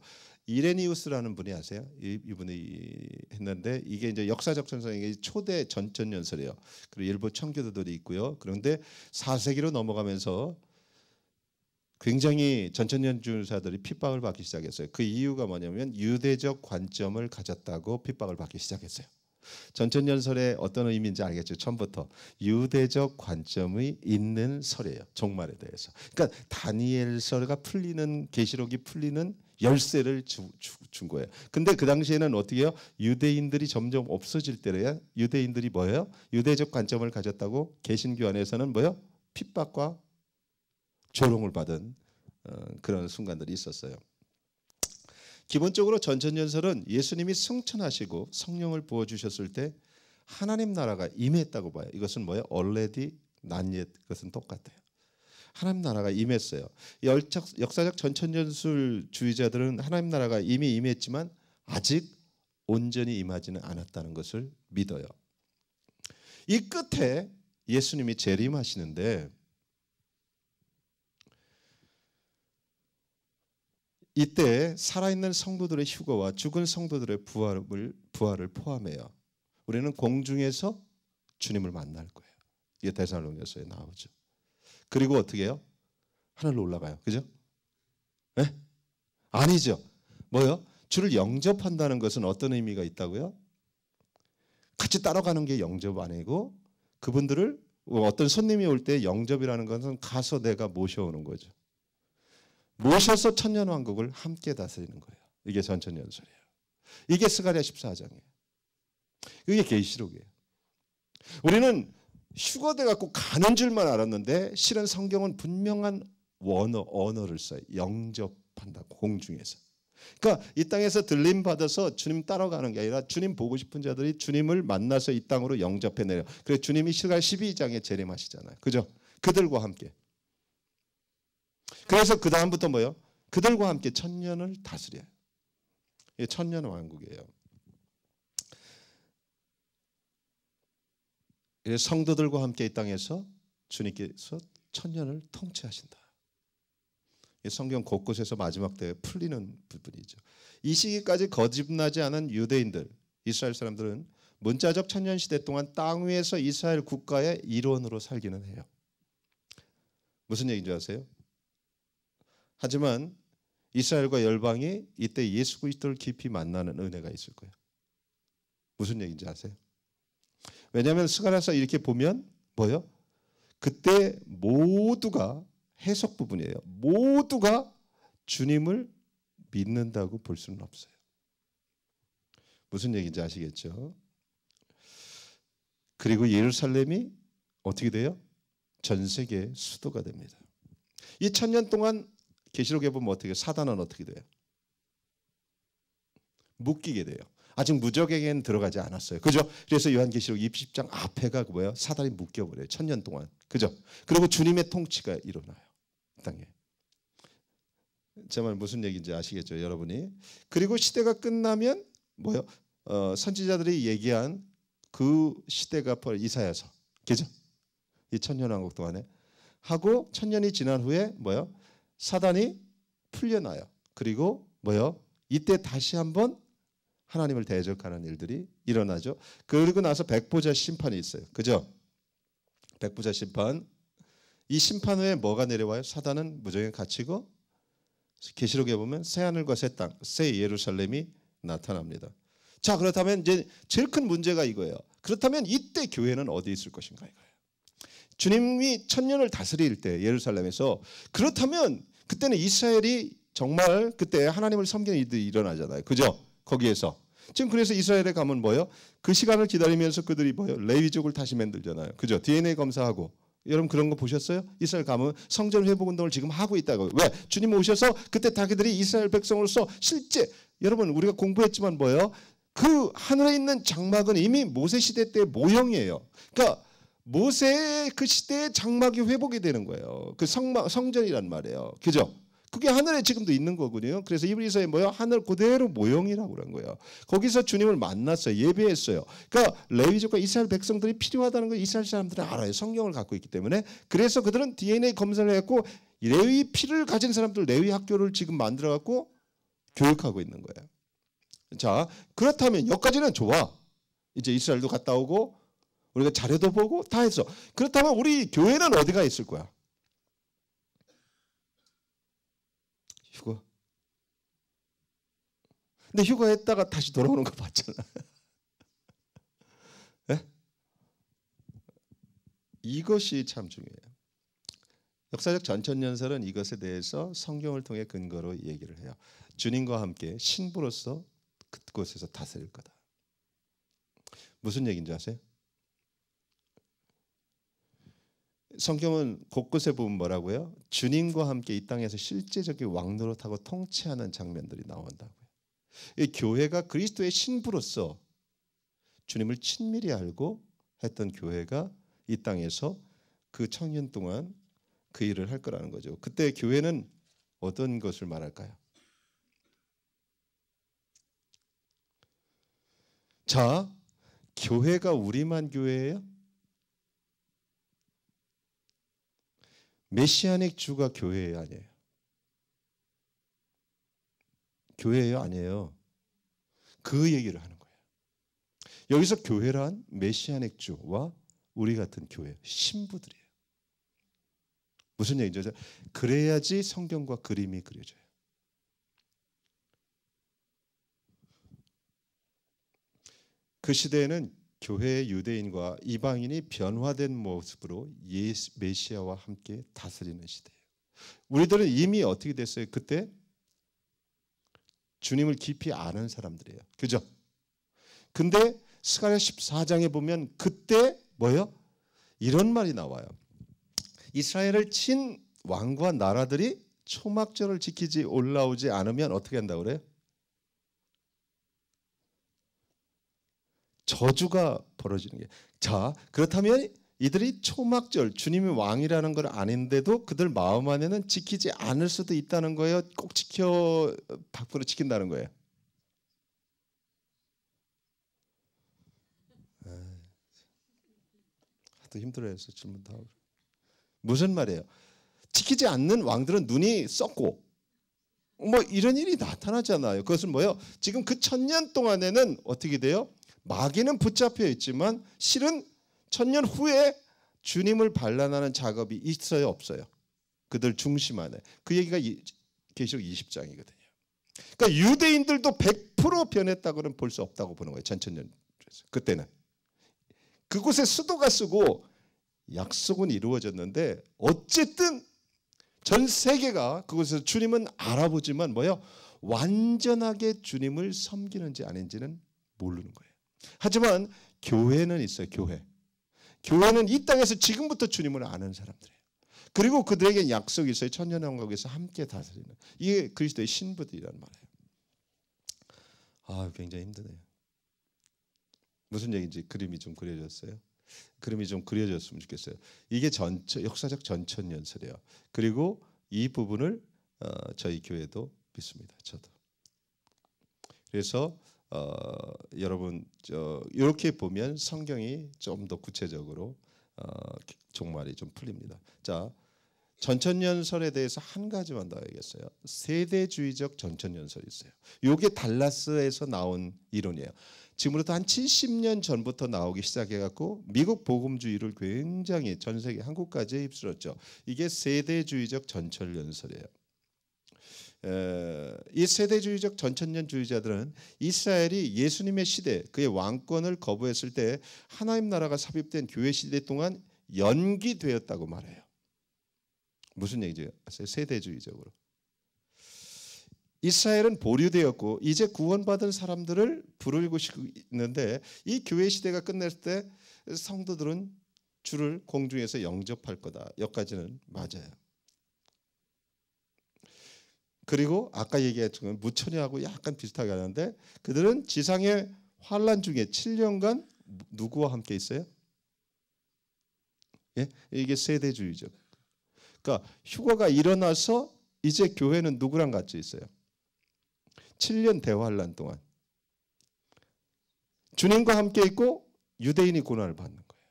이레니우스라는 분이 아세요? 이분이 했는데 이게 이제 역사적 전천년설이 초대 전천년설이에요. 그리고 일부 청교도들이 있고요. 그런데 4세기로 넘어가면서 굉장히 전천년주의자들이 핍박을 받기 시작했어요. 그 이유가 뭐냐면 유대적 관점을 가졌다고 핍박을 받기 시작했어요. 전천년설의 어떤 의미인지 알겠죠? 처음부터 유대적 관점이 있는 설이에요. 종말에 대해서. 그러니까 다니엘서가 풀리는 계시록이 풀리는 열쇠를 준 거예요. 근데 그 당시에는 어떻게 해요? 유대인들이 점점 없어질 때래야 유대인들이 뭐예요? 유대적 관점을 가졌다고 개신교 안에서는 뭐예요? 핍박과 조롱을 받은 그런 순간들이 있었어요. 기본적으로 전천연설은 예수님이 승천하시고 성령을 부어주셨을 때 하나님 나라가 임했다고 봐요. 이것은 뭐예요? already, not yet. 그것은 똑같아요. 하나님 나라가 임했어요. 역사적 전천연술주의자들은 하나님 나라가 이미 임했지만 아직 온전히 임하지는 않았다는 것을 믿어요. 이 끝에 예수님이 재림하시는데 이때 살아있는 성도들의 휴거와 죽은 성도들의 부활을 포함해요. 우리는 공중에서 주님을 만날 거예요. 이게 데살로니가서에 나오죠. 그리고 어떻게 해요? 하늘로 올라가요. 그죠? 네? 아니죠. 뭐요? 주를 영접한다는 것은 어떤 의미가 있다고요? 같이 따라가는 게 영접 아니고 그분들을 어떤 손님이 올 때 영접이라는 것은 가서 내가 모셔오는 거죠. 모셔서 천년왕국을 함께 다스리는 거예요. 이게 전천연설이에요. 이게 스가랴 14장이에요. 이게 계시록이에요. 우리는 휴거돼 갖고 가는 줄만 알았는데 실은 성경은 분명한 언어를 써요. 영접한다고 공중에서. 그러니까 이 땅에서 들림 받아서 주님 따라가는 게 아니라 주님 보고 싶은 자들이 주님을 만나서 이 땅으로 영접해내요. 그래서 주님이 스가랴 12장에 재림하시잖아요. 그죠? 그들과 함께. 그래서 그 다음부터 뭐예요? 그들과 함께 천년을 다스려요. 이게 천년 왕국이에요. 성도들과 함께 이 땅에서 주님께서 천년을 통치하신다. 성경 곳곳에서 마지막 때에 풀리는 부분이죠. 이 시기까지 거듭나지 않은 유대인들, 이스라엘 사람들은 문자적 천년 시대 동안 땅 위에서 이스라엘 국가의 일원으로 살기는 해요. 무슨 얘기인지 아세요? 하지만 이스라엘과 열방이 이때 예수 그리스도를 깊이 만나는 은혜가 있을 거예요. 무슨 얘기인지 아세요? 왜냐하면 스가랴서 이렇게 보면 뭐예요? 그때 모두가 해석 부분이에요. 모두가 주님을 믿는다고 볼 수는 없어요. 무슨 얘기인지 아시겠죠? 그리고 예루살렘이 어떻게 돼요? 전 세계의 수도가 됩니다. 이 천년 동안 계시록에 보면 어떻게 사단은 어떻게 돼요? 묶이게 돼요. 아직 무적에게는 들어가지 않았어요. 그죠? 그래서 요한계시록 20장 앞에가 뭐예요? 사단이 묶여버려요. 천년 동안. 그죠? 그리고 주님의 통치가 일어나요. 땅에. 제 말 무슨 얘기인지 아시겠죠? 여러분이. 그리고 시대가 끝나면 뭐예요? 선지자들이 얘기한 그 시대가 바로 이사야서. 그죠? 이 천년왕국 동안에. 하고 천년이 지난 후에 뭐예요? 사단이 풀려나요. 그리고 뭐예요? 이때 다시 한번 하나님을 대적하는 일들이 일어나죠. 그리고 나서 백보자 심판이 있어요. 그죠? 백보자 심판. 이 심판 후에 뭐가 내려와요? 사단은 무정에 갇히고 계시록에 보면 새 하늘과 새 땅, 새 예루살렘이 나타납니다. 자, 그렇다면 이제 제일 큰 문제가 이거예요. 그렇다면 이때 교회는 어디에 있을 것인가 이거예요. 주님이 천년을 다스릴 때 예루살렘에서 그렇다면 그때는 이스라엘이 정말 그때 하나님을 섬기는 일들이 일어나잖아요. 그죠? 거기에서 지금 그래서 이스라엘에 가면 뭐예요? 그 시간을 기다리면서 그들이 뭐예요? 레위족을 다시 만들잖아요. 그죠? DNA 검사하고 여러분 그런 거 보셨어요? 이스라엘 가면 성전 회복 운동을 지금 하고 있다고. 왜? 주님 오셔서 그때 자기들이 이스라엘 백성으로서 실제 여러분 우리가 공부했지만 뭐예요? 그 하늘에 있는 장막은 이미 모세 시대 때의 모형이에요. 그러니까 모세의 그 시대의 장막이 회복이 되는 거예요. 그 성전이란 말이에요. 그죠? 그게 하늘에 지금도 있는 거거든요. 그래서 이브리서에 뭐예요? 하늘 그대로 모형이라고 그런 거예요. 거기서 주님을 만났어요. 예배했어요. 그러니까 레위족과 이스라엘 백성들이 필요하다는 걸 이스라엘 사람들은 알아요. 성경을 갖고 있기 때문에. 그래서 그들은 DNA 검사를 했고 레위 피를 가진 사람들 레위 학교를 지금 만들어 갖고 교육하고 있는 거예요. 자, 그렇다면 여기까지는 좋아. 이제 이스라엘도 갔다 오고 우리가 자료도 보고 다 했어. 그렇다면 우리 교회는 어디가 있을 거야? 휴거. 근데 휴거했다가 다시 돌아오는 거 봤잖아. 네? 이것이 참 중요해요. 역사적 전천년설은 이것에 대해서 성경을 통해 근거로 얘기를 해요. 주님과 함께 신부로서 그곳에서 다스릴 거다. 무슨 얘기인지 아세요? 성경은 곳곳에 보면 뭐라고요? 주님과 함께 이 땅에서 실제적인 왕노릇하고 통치하는 장면들이 나온다고요. 이 교회가 그리스도의 신부로서 주님을 친밀히 알고 했던 교회가 이 땅에서 그 천년 동안 그 일을 할 거라는 거죠. 그때 교회는 어떤 것을 말할까요? 자, 교회가 우리만 교회예요? 메시아닉 주가 교회예요, 아니에요? 교회예요, 아니에요? 그 얘기를 하는 거예요. 여기서 교회란 메시아닉 주와 우리 같은 교회, 신부들이에요. 무슨 얘기죠? 그래야지 성경과 그림이 그려져요. 그 시대에는 교회의 유대인과 이방인이 변화된 모습으로 메시아와 함께 다스리는 시대예요. 우리들은 이미 어떻게 됐어요? 그때 주님을 깊이 아는 사람들이에요. 그죠? 근데 스가랴 14장에 보면 그때 뭐예요? 이런 말이 나와요. 이스라엘을 친 왕과 나라들이 초막절을 지키지 올라오지 않으면 어떻게 한다고 그래요? 저주가 벌어지는 게. 자, 그렇다면 이들이 초막절 주님이 왕이라는 걸 아는데도 그들 마음 안에는 지키지 않을 수도 있다는 거예요. 꼭 지켜 밖으로 지킨다는 거예요. 하도 힘들어해서 질문 다. 무슨 말이에요? 지키지 않는 왕들은 눈이 썩고 뭐 이런 일이 나타나잖아요. 그것은 뭐예요? 지금 그 1000년 동안에는 어떻게 돼요? 마귀는 붙잡혀 있지만 실은 1000년 후에 주님을 반란하는 작업이 있어요, 없어요? 그들 중심 안에. 그 얘기가 계시록 20장이거든요. 그러니까 유대인들도 100% 변했다고는 볼 수 없다고 보는 거예요. 전천년 그때는. 그곳에 수도가 쓰고 약속은 이루어졌는데 어쨌든 전 세계가 그곳에서 주님은 알아보지만 뭐예요? 완전하게 주님을 섬기는지 아닌지는 모르는 거예요. 하지만 교회는 있어요. 교회는 이 땅에서 지금부터 주님을 아는 사람들이에요. 그리고 그들에게 약속이 있어요. 천년왕국에서 함께 다스리는. 이게 그리스도의 신부들이란 말이에요. 아, 굉장히 힘드네요. 무슨 얘기인지 그림이 좀 그려졌어요. 그림이 좀 그려졌으면 좋겠어요. 이게 역사적 전천년설이에요. 그리고 이 부분을 저희 교회도 믿습니다. 저도. 그래서 여러분 이렇게 보면 성경이 좀 더 구체적으로 종말이 좀 풀립니다. 자, 전천년설에 대해서 한 가지만 더 알겠어요. 세대주의적 전천년설이 있어요. 이게 달라스에서 나온 이론이에요. 지금부터 한 70년 전부터 나오기 시작해갖고 미국 복음주의를 굉장히 전 세계 한국까지 휩쓸었죠. 이게 세대주의적 전천년설이에요. 이 세대주의적 전천년주의자들은 이스라엘이 예수님의 시대, 그의 왕권을 거부했을 때 하나님 나라가 삽입된 교회 시대 동안 연기되었다고 말해요. 무슨 얘기죠? 세대주의적으로. 이스라엘은 보류되었고 이제 구원받은 사람들을 부르고 있는데 이 교회 시대가 끝났을 때 성도들은 주를 공중에서 영접할 거다. 여기까지는 맞아요. 그리고 아까 얘기했던 무천여하고 약간 비슷하게 하는데 그들은 지상의 환란 중에 7년간 누구와 함께 있어요? 예? 이게 세대주의죠. 그러니까 휴가가 일어나서 이제 교회는 누구랑 같이 있어요? 7년 대환란 동안 주님과 함께 있고 유대인이 고난을 받는 거예요.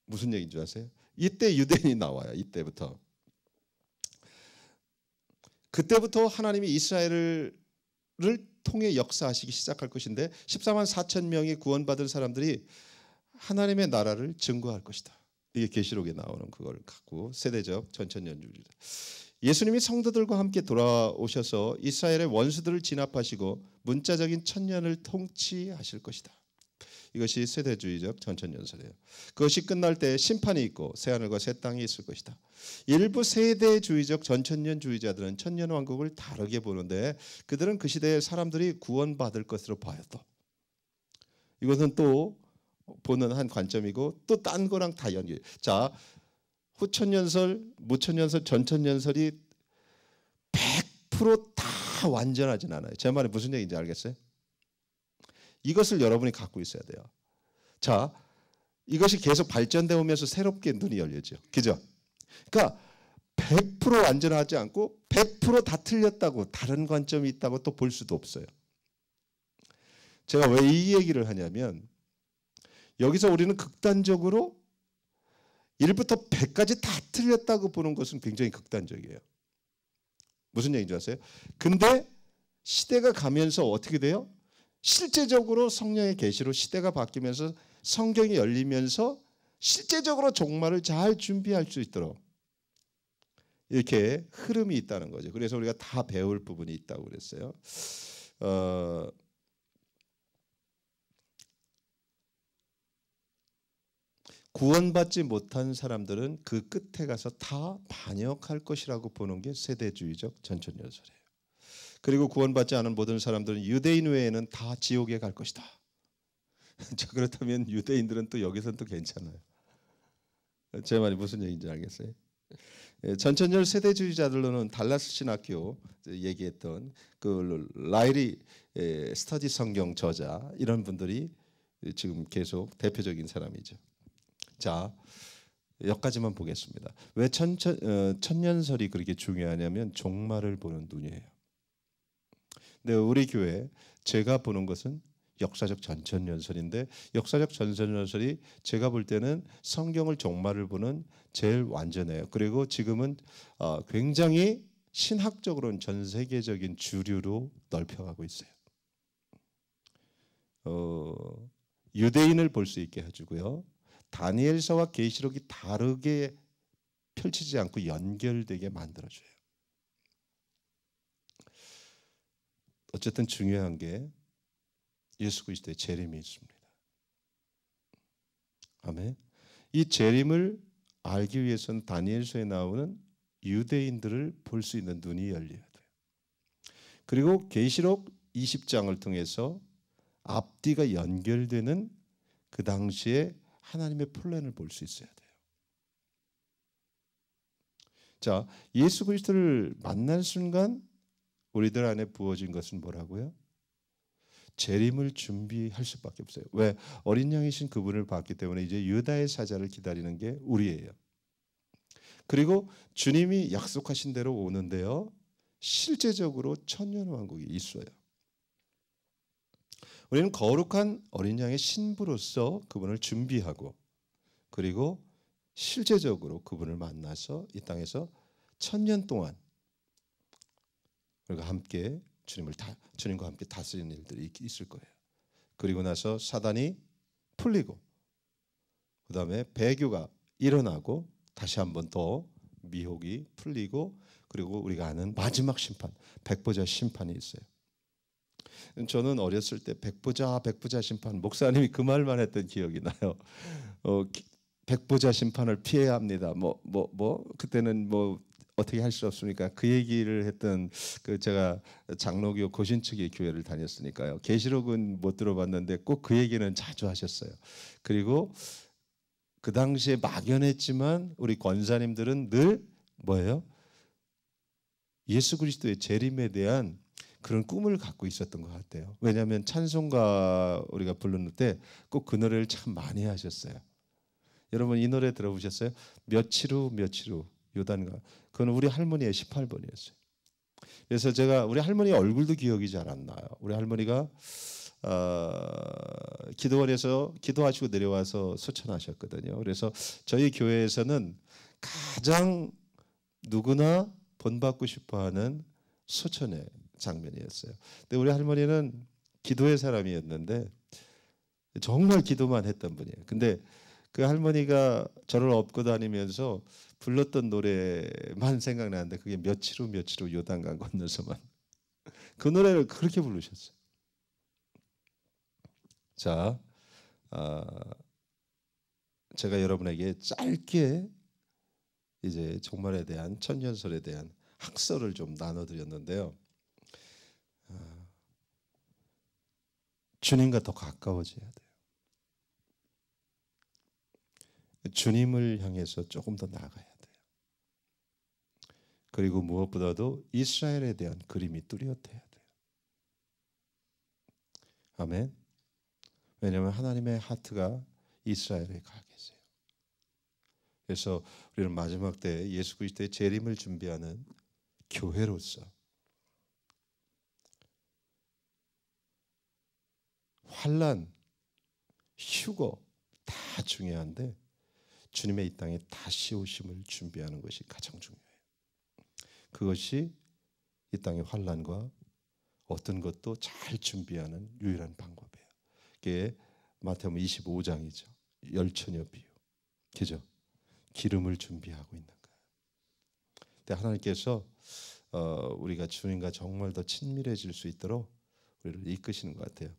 무슨 얘기인 줄 아세요? 이때 유대인이 나와요. 이때부터. 그때부터 하나님이 이스라엘을 통해 역사하시기 시작할 것인데 14만 4천 명이 구원받은 사람들이 하나님의 나라를 증거할 것이다. 이게 계시록에 나오는 그걸 갖고 세대적 전천년주의다. 예수님이 성도들과 함께 돌아오셔서 이스라엘의 원수들을 진압하시고 문자적인 천년을 통치하실 것이다. 이것이 세대주의적 전천년설이에요. 그것이 끝날 때 심판이 있고 새하늘과 새 땅이 있을 것이다. 일부 세대주의적 전천년주의자들은 천년왕국을 다르게 보는데 그들은 그 시대에 사람들이 구원받을 것으로 봐요. 또 이것은 또 보는 한 관점이고 또 딴 거랑 다 연결. 자, 후천년설, 무천년설, 전천년설이 100%다 완전하진 않아요. 제 말이 무슨 얘기인지 알겠어요? 이것을 여러분이 갖고 있어야 돼요. 자, 이것이 계속 발전되어 오면서 새롭게 눈이 열려져. 그죠? 그러니까 100% 완전하지 않고 100%다 틀렸다고 다른 관점이 있다고 또 볼 수도 없어요. 제가 왜 이 얘기를 하냐면 여기서 우리는 극단적으로 1부터 100까지 다 틀렸다고 보는 것은 굉장히 극단적이에요. 무슨 얘기인지 아세요? 근데 시대가 가면서 어떻게 돼요? 실제적으로 성령의 계시로 시대가 바뀌면서 성경이 열리면서 실제적으로 종말을 잘 준비할 수 있도록 이렇게 흐름이 있다는 거죠. 그래서 우리가 다 배울 부분이 있다고 그랬어요. 구원받지 못한 사람들은 그 끝에 가서 다 반역할 것이라고 보는 게 세대주의적 전천년설이에요. 그리고 구원받지 않은 모든 사람들은 유대인 외에는 다 지옥에 갈 것이다. 자, 그렇다면 유대인들은 또 여기서는 또 괜찮아요. 제 말이 무슨 얘기인지 알겠어요? 전천년 세대주의자들로는 달라스 신학교 얘기했던 그 라이리 스터디 성경 저자 이런 분들이 지금 계속 대표적인 사람이죠. 자, 여기까지만 보겠습니다. 왜 천년설이 그렇게 중요하냐면 종말을 보는 눈이에요. 근데 우리 교회 제가 보는 것은 역사적 전천년설인데 역사적 전천년설이 제가 볼 때는 성경을 종말을 보는 제일 완전해요. 그리고 지금은 굉장히 신학적으로는 전 세계적인 주류로 넓혀가고 있어요. 유대인을 볼 수 있게 해주고요. 다니엘서와 계시록이 다르게 펼치지 않고 연결되게 만들어줘요. 어쨌든 중요한 게 예수 그리스도의 재림이 있습니다. 아멘. 이 재림을 알기 위해서는 다니엘서에 나오는 유대인들을 볼 수 있는 눈이 열려야 돼요. 그리고 계시록 20장을 통해서 앞뒤가 연결되는 그 당시에 하나님의 플랜을 볼 수 있어야 돼요. 자, 예수 그리스도를 만난 순간 우리들 안에 부어진 것은 뭐라고요? 재림을 준비할 수밖에 없어요. 왜? 어린 양이신 그분을 봤기 때문에 이제 유다의 사자를 기다리는 게 우리예요. 그리고 주님이 약속하신 대로 오는데요. 실제적으로 천년왕국이 있어요. 우리는 거룩한 어린 양의 신부로서 그분을 준비하고 그리고 실제적으로 그분을 만나서 이 땅에서 천년 동안 우리가 함께 주님과 함께 다스리는 일들이 있을 거예요. 그리고 나서 사단이 풀리고 그 다음에 배교가 일어나고 다시 한번 더 미혹이 풀리고 그리고 우리가 아는 마지막 심판, 백보자 심판이 있어요. 저는 어렸을 때 백보자 심판 목사님이 그 말만 했던 기억이 나요. 백보자 심판을 피해야 합니다. 그때는 어떻게 할 수 없으니까 그 얘기를 했던 제가 장로교 고신 측의 교회를 다녔으니까요. 계시록은 못 들어봤는데 꼭 그 얘기는 자주 하셨어요. 그리고 그 당시에 막연했지만 우리 권사님들은 늘 뭐예요? 예수 그리스도의 재림에 대한 그런 꿈을 갖고 있었던 것 같아요. 왜냐하면 찬송가 우리가 부르는 때 꼭 그 노래를 참 많이 하셨어요. 여러분 이 노래 들어보셨어요? 며칠 후 요단강. 그건 우리 할머니의 18번이었어요. 그래서 제가 우리 할머니 얼굴도 기억이 잘 안 나요. 우리 할머니가 기도원에서 기도하시고 내려와서 소천하셨거든요. 그래서 저희 교회에서는 가장 누구나 본받고 싶어하는 소천의 장면이었어요. 근데 우리 할머니는 기도의 사람이었는데 정말 기도만 했던 분이에요. 근데 그 할머니가 저를 업고 다니면서 불렀던 노래만 생각나는데 그게 며칠 후 요단강 건너서만 그 노래를 그렇게 부르셨어요. 자, 제가 여러분에게 짧게 이제 종말에 대한 천년설에 대한 학설을 좀 나눠드렸는데요. 주님과 더 가까워져야 돼요. 주님을 향해서 조금 더 나아가야 돼요. 그리고 무엇보다도 이스라엘에 대한 그림이 뚜렷해야 돼요. 아멘. 왜냐하면 하나님의 하트가 이스라엘에 가 계세요. 그래서 우리는 마지막 때 예수 그리스도의 재림을 준비하는 교회로서 환난, 휴거 다 중요한데 주님의 이 땅에 다시 오심을 준비하는 것이 가장 중요해요. 그것이 이 땅의 환난과 어떤 것도 잘 준비하는 유일한 방법이에요. 그게 마태복음 25장이죠. 열처녀 비유. 그죠? 기름을 준비하고 있는 거예요. 근데 하나님께서 우리가 주님과 정말 더 친밀해질 수 있도록 우리를 이끄시는 것 같아요.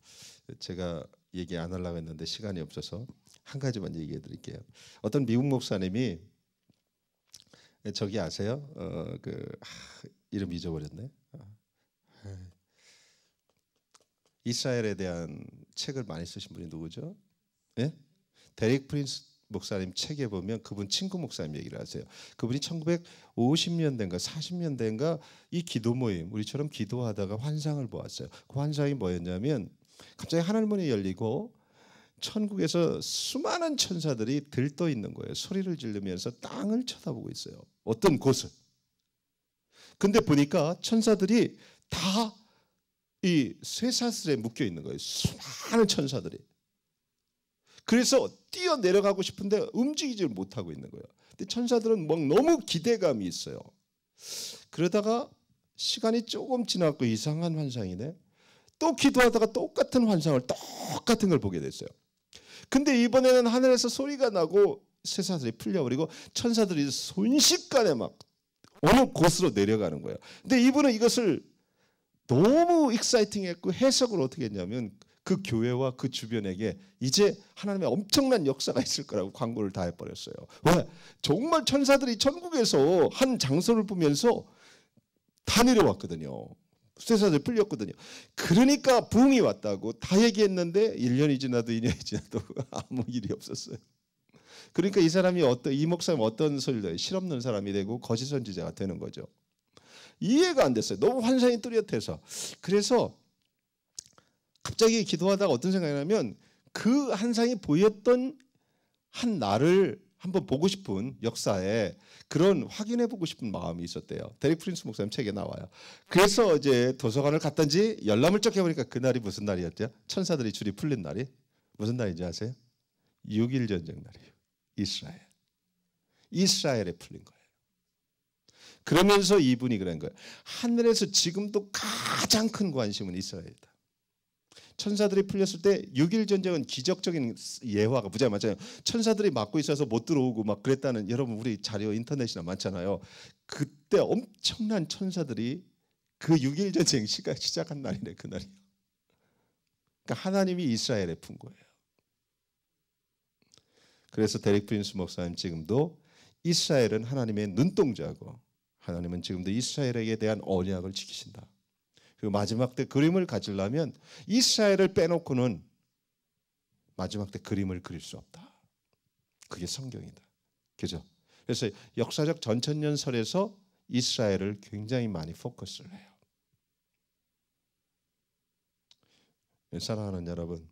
제가 얘기 안 하려고 했는데 시간이 없어서 한 가지만 얘기해 드릴게요. 어떤 미국 목사님이 저기 아세요? 이름 잊어버렸네. 이스라엘에 대한 책을 많이 쓰신 분이 누구죠? 예? 데릭 프린스 목사님 책에 보면 그분 친구 목사님 얘기를 하세요. 그분이 1950년대인가 40년대인가 이 기도 모임 우리처럼 기도하다가 환상을 보았어요. 그 환상이 뭐였냐면 갑자기 하늘문이 열리고 천국에서 수많은 천사들이 들떠 있는 거예요. 소리를 지르면서 땅을 쳐다보고 있어요. 어떤 곳을. 근데 보니까 천사들이 다 이 쇠사슬에 묶여 있는 거예요. 수많은 천사들이. 그래서 뛰어 내려가고 싶은데 움직이지 못하고 있는 거예요. 근데 천사들은 막 너무 기대감이 있어요. 그러다가 시간이 조금 지나고 이상한 환상이네. 또 기도하다가 똑같은 환상을 똑같은 걸 보게 됐어요. 근데 이번에는 하늘에서 소리가 나고 쇠사슬이 풀려버리고 천사들이 순식간에 막 어느 곳으로 내려가는 거예요. 근데 이분은 이것을 너무 익사이팅했고 해석을 어떻게 했냐면 그 교회와 그 주변에게 이제 하나님의 엄청난 역사가 있을 거라고 광고를 다 해버렸어요. 왜? 정말 천사들이 천국에서 한 장소를 보면서 다 내려왔거든요. 쇠사슬이 풀렸거든요. 그러니까 붐이 왔다고 다 얘기했는데 1년이 지나도 2년이 지나도 아무 일이 없었어요. 그러니까 이 목사님 어떤 소리를 해요? 실없는 사람이 되고 거짓 선지자가 되는 거죠. 이해가 안 됐어요. 너무 환상이 뚜렷해서. 그래서 갑자기 기도하다가 어떤 생각이 나면 그 환상이 보였던 한 날을 한번 보고 싶은 역사에 그런 확인해보고 싶은 마음이 있었대요. 데릭 프린스 목사님 책에 나와요. 그래서 이제 도서관을 갔던지 열람을 쩍 해보니까 그날이 무슨 날이었죠? 천사들이 줄이 풀린 날이 무슨 날인지 아세요? 6.1 전쟁 날이에요. 이스라엘에 풀린 거예요. 그러면서 이분이 그런 거예요. 하늘에서 지금도 가장 큰 관심은 이스라엘이다. 천사들이 풀렸을 때 6.1 전쟁은 기적적인 예화가 무지하게 많잖아요. 천사들이 막고 있어서 못 들어오고 막 그랬다는 여러분 우리 자료 인터넷이나 많잖아요. 그때 엄청난 천사들이 그 6.1 전쟁 시작한 날이네 그날이. 그러니까 하나님이 이스라엘에 푼 거예요. 그래서 데릭 프린스 목사님 지금도 이스라엘은 하나님의 눈동자고 하나님은 지금도 이스라엘에게 대한 언약을 지키신다. 그리고 마지막 때 그림을 가지려면 이스라엘을 빼놓고는 마지막 때 그림을 그릴 수 없다. 그게 성경이다. 그죠? 그래서 역사적 전천년설에서 이스라엘을 굉장히 많이 포커스를 해요. 사랑하는 여러분,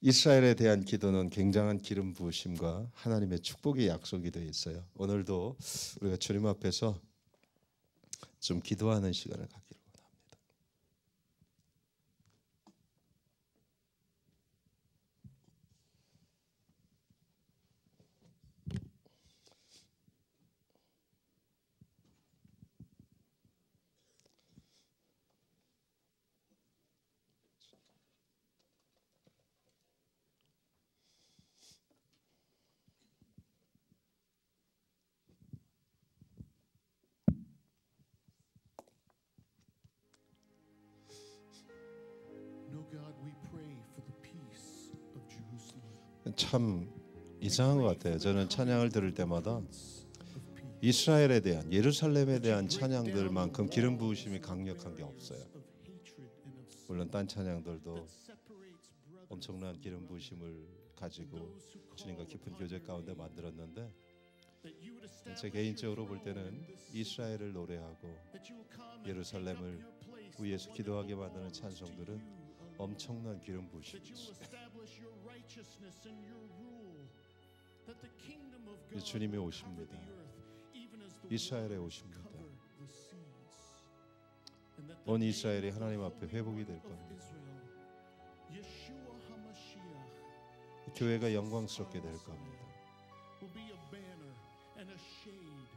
이스라엘에 대한 기도는 굉장한 기름 부으심과 하나님의 축복의 약속이 되어 있어요. 오늘도 우리가 주님 앞에서 좀 기도하는 시간을 갖기를 원합니다. No, God, we pray for the peace 참 이상한 것 같아요. 저는 찬양을 들을 때마다 이스라엘에 대한, 예루살렘에 대한 찬양들만큼 기름 부으심이 강력한 게 없어요. 물론 딴 찬양들도 엄청난 기름 부으심을 가지고 주님과 깊은 교제 가운데 만들었는데, 제 개인적으로 볼 때는 이스라엘을 노래하고 예루살렘을 위해서 기도하게 만드는 찬송들은 엄청난 기름 부으심이 있어요. 주님이 오십니다. 이스라엘에 오십니다. 온 이스라엘이 하나님 앞에 회복이 될 겁니다. 교회가 영광스럽게 될 겁니다.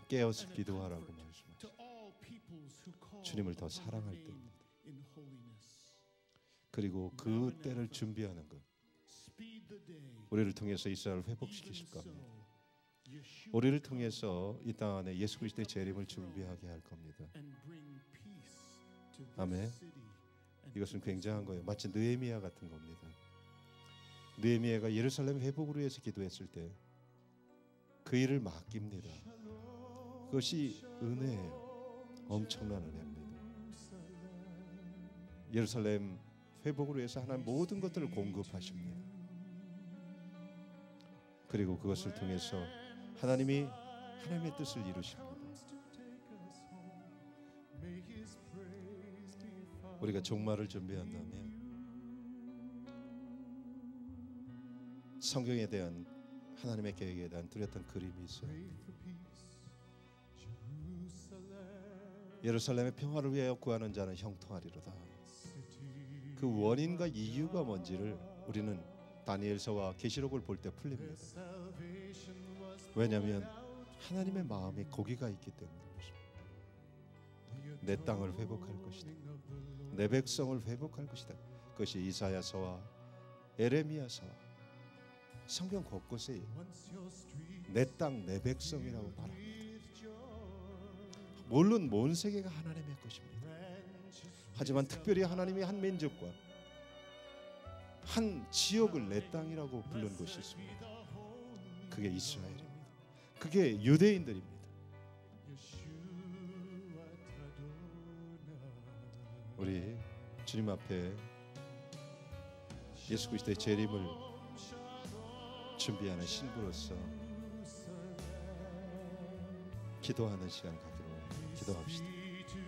깨어서 기도하라고 말씀하셨습니다. 주님을 더 사랑할 때입니다. 그리고 그 때를 준비하는 것, 우리를 통해서 이스라엘을 회복시키실 겁니다. 우리를 통해서 이 땅 안에 예수 그리스도의 재림을 준비하게 할 겁니다. 아멘. 이것은 굉장한 거예요. 마치 느헤미야 같은 겁니다. 느헤미야가 예루살렘 회복을 위해서 기도했을 때 그 일을 맡깁니다. 그것이 은혜예요. 엄청난 은혜입니다. 예루살렘 회복을 위해서 하나님 모든 것들을 공급하십니다. 그리고 그것을 통해서 하나님이 하나님의 뜻을 이루십니다. 우리가 종말을 준비한다면 성경에 대한 하나님의 계획에 대한 뚜렷한 그림이 있어요. 예루살렘의 평화를 위하여 구하는 자는 형통하리로다. 그 원인과 이유가 뭔지를 우리는 다니엘서와 계시록을 볼 때 풀립니다. 왜냐하면 하나님의 마음이 거기가 있기 때문입니다. 내 땅을 회복할 것이다. 내 백성을 회복할 것이다. 그것이 이사야서와 에레미야서와 성경 곳곳에 내 땅, 내 백성이라고 말합니다. 물론 온 세계가 하나님의 것입니다. 하지만 특별히 하나님이 한 민족과 한 지역을 내 땅이라고 부른 것이 있습니다. 그게 이스라엘입니다. 그게 유대인들입니다. 우리 주님 앞에 예수 그리스도의 재림을 준비하는 신부로서 기도하는 시간 갖기로 기도합시다.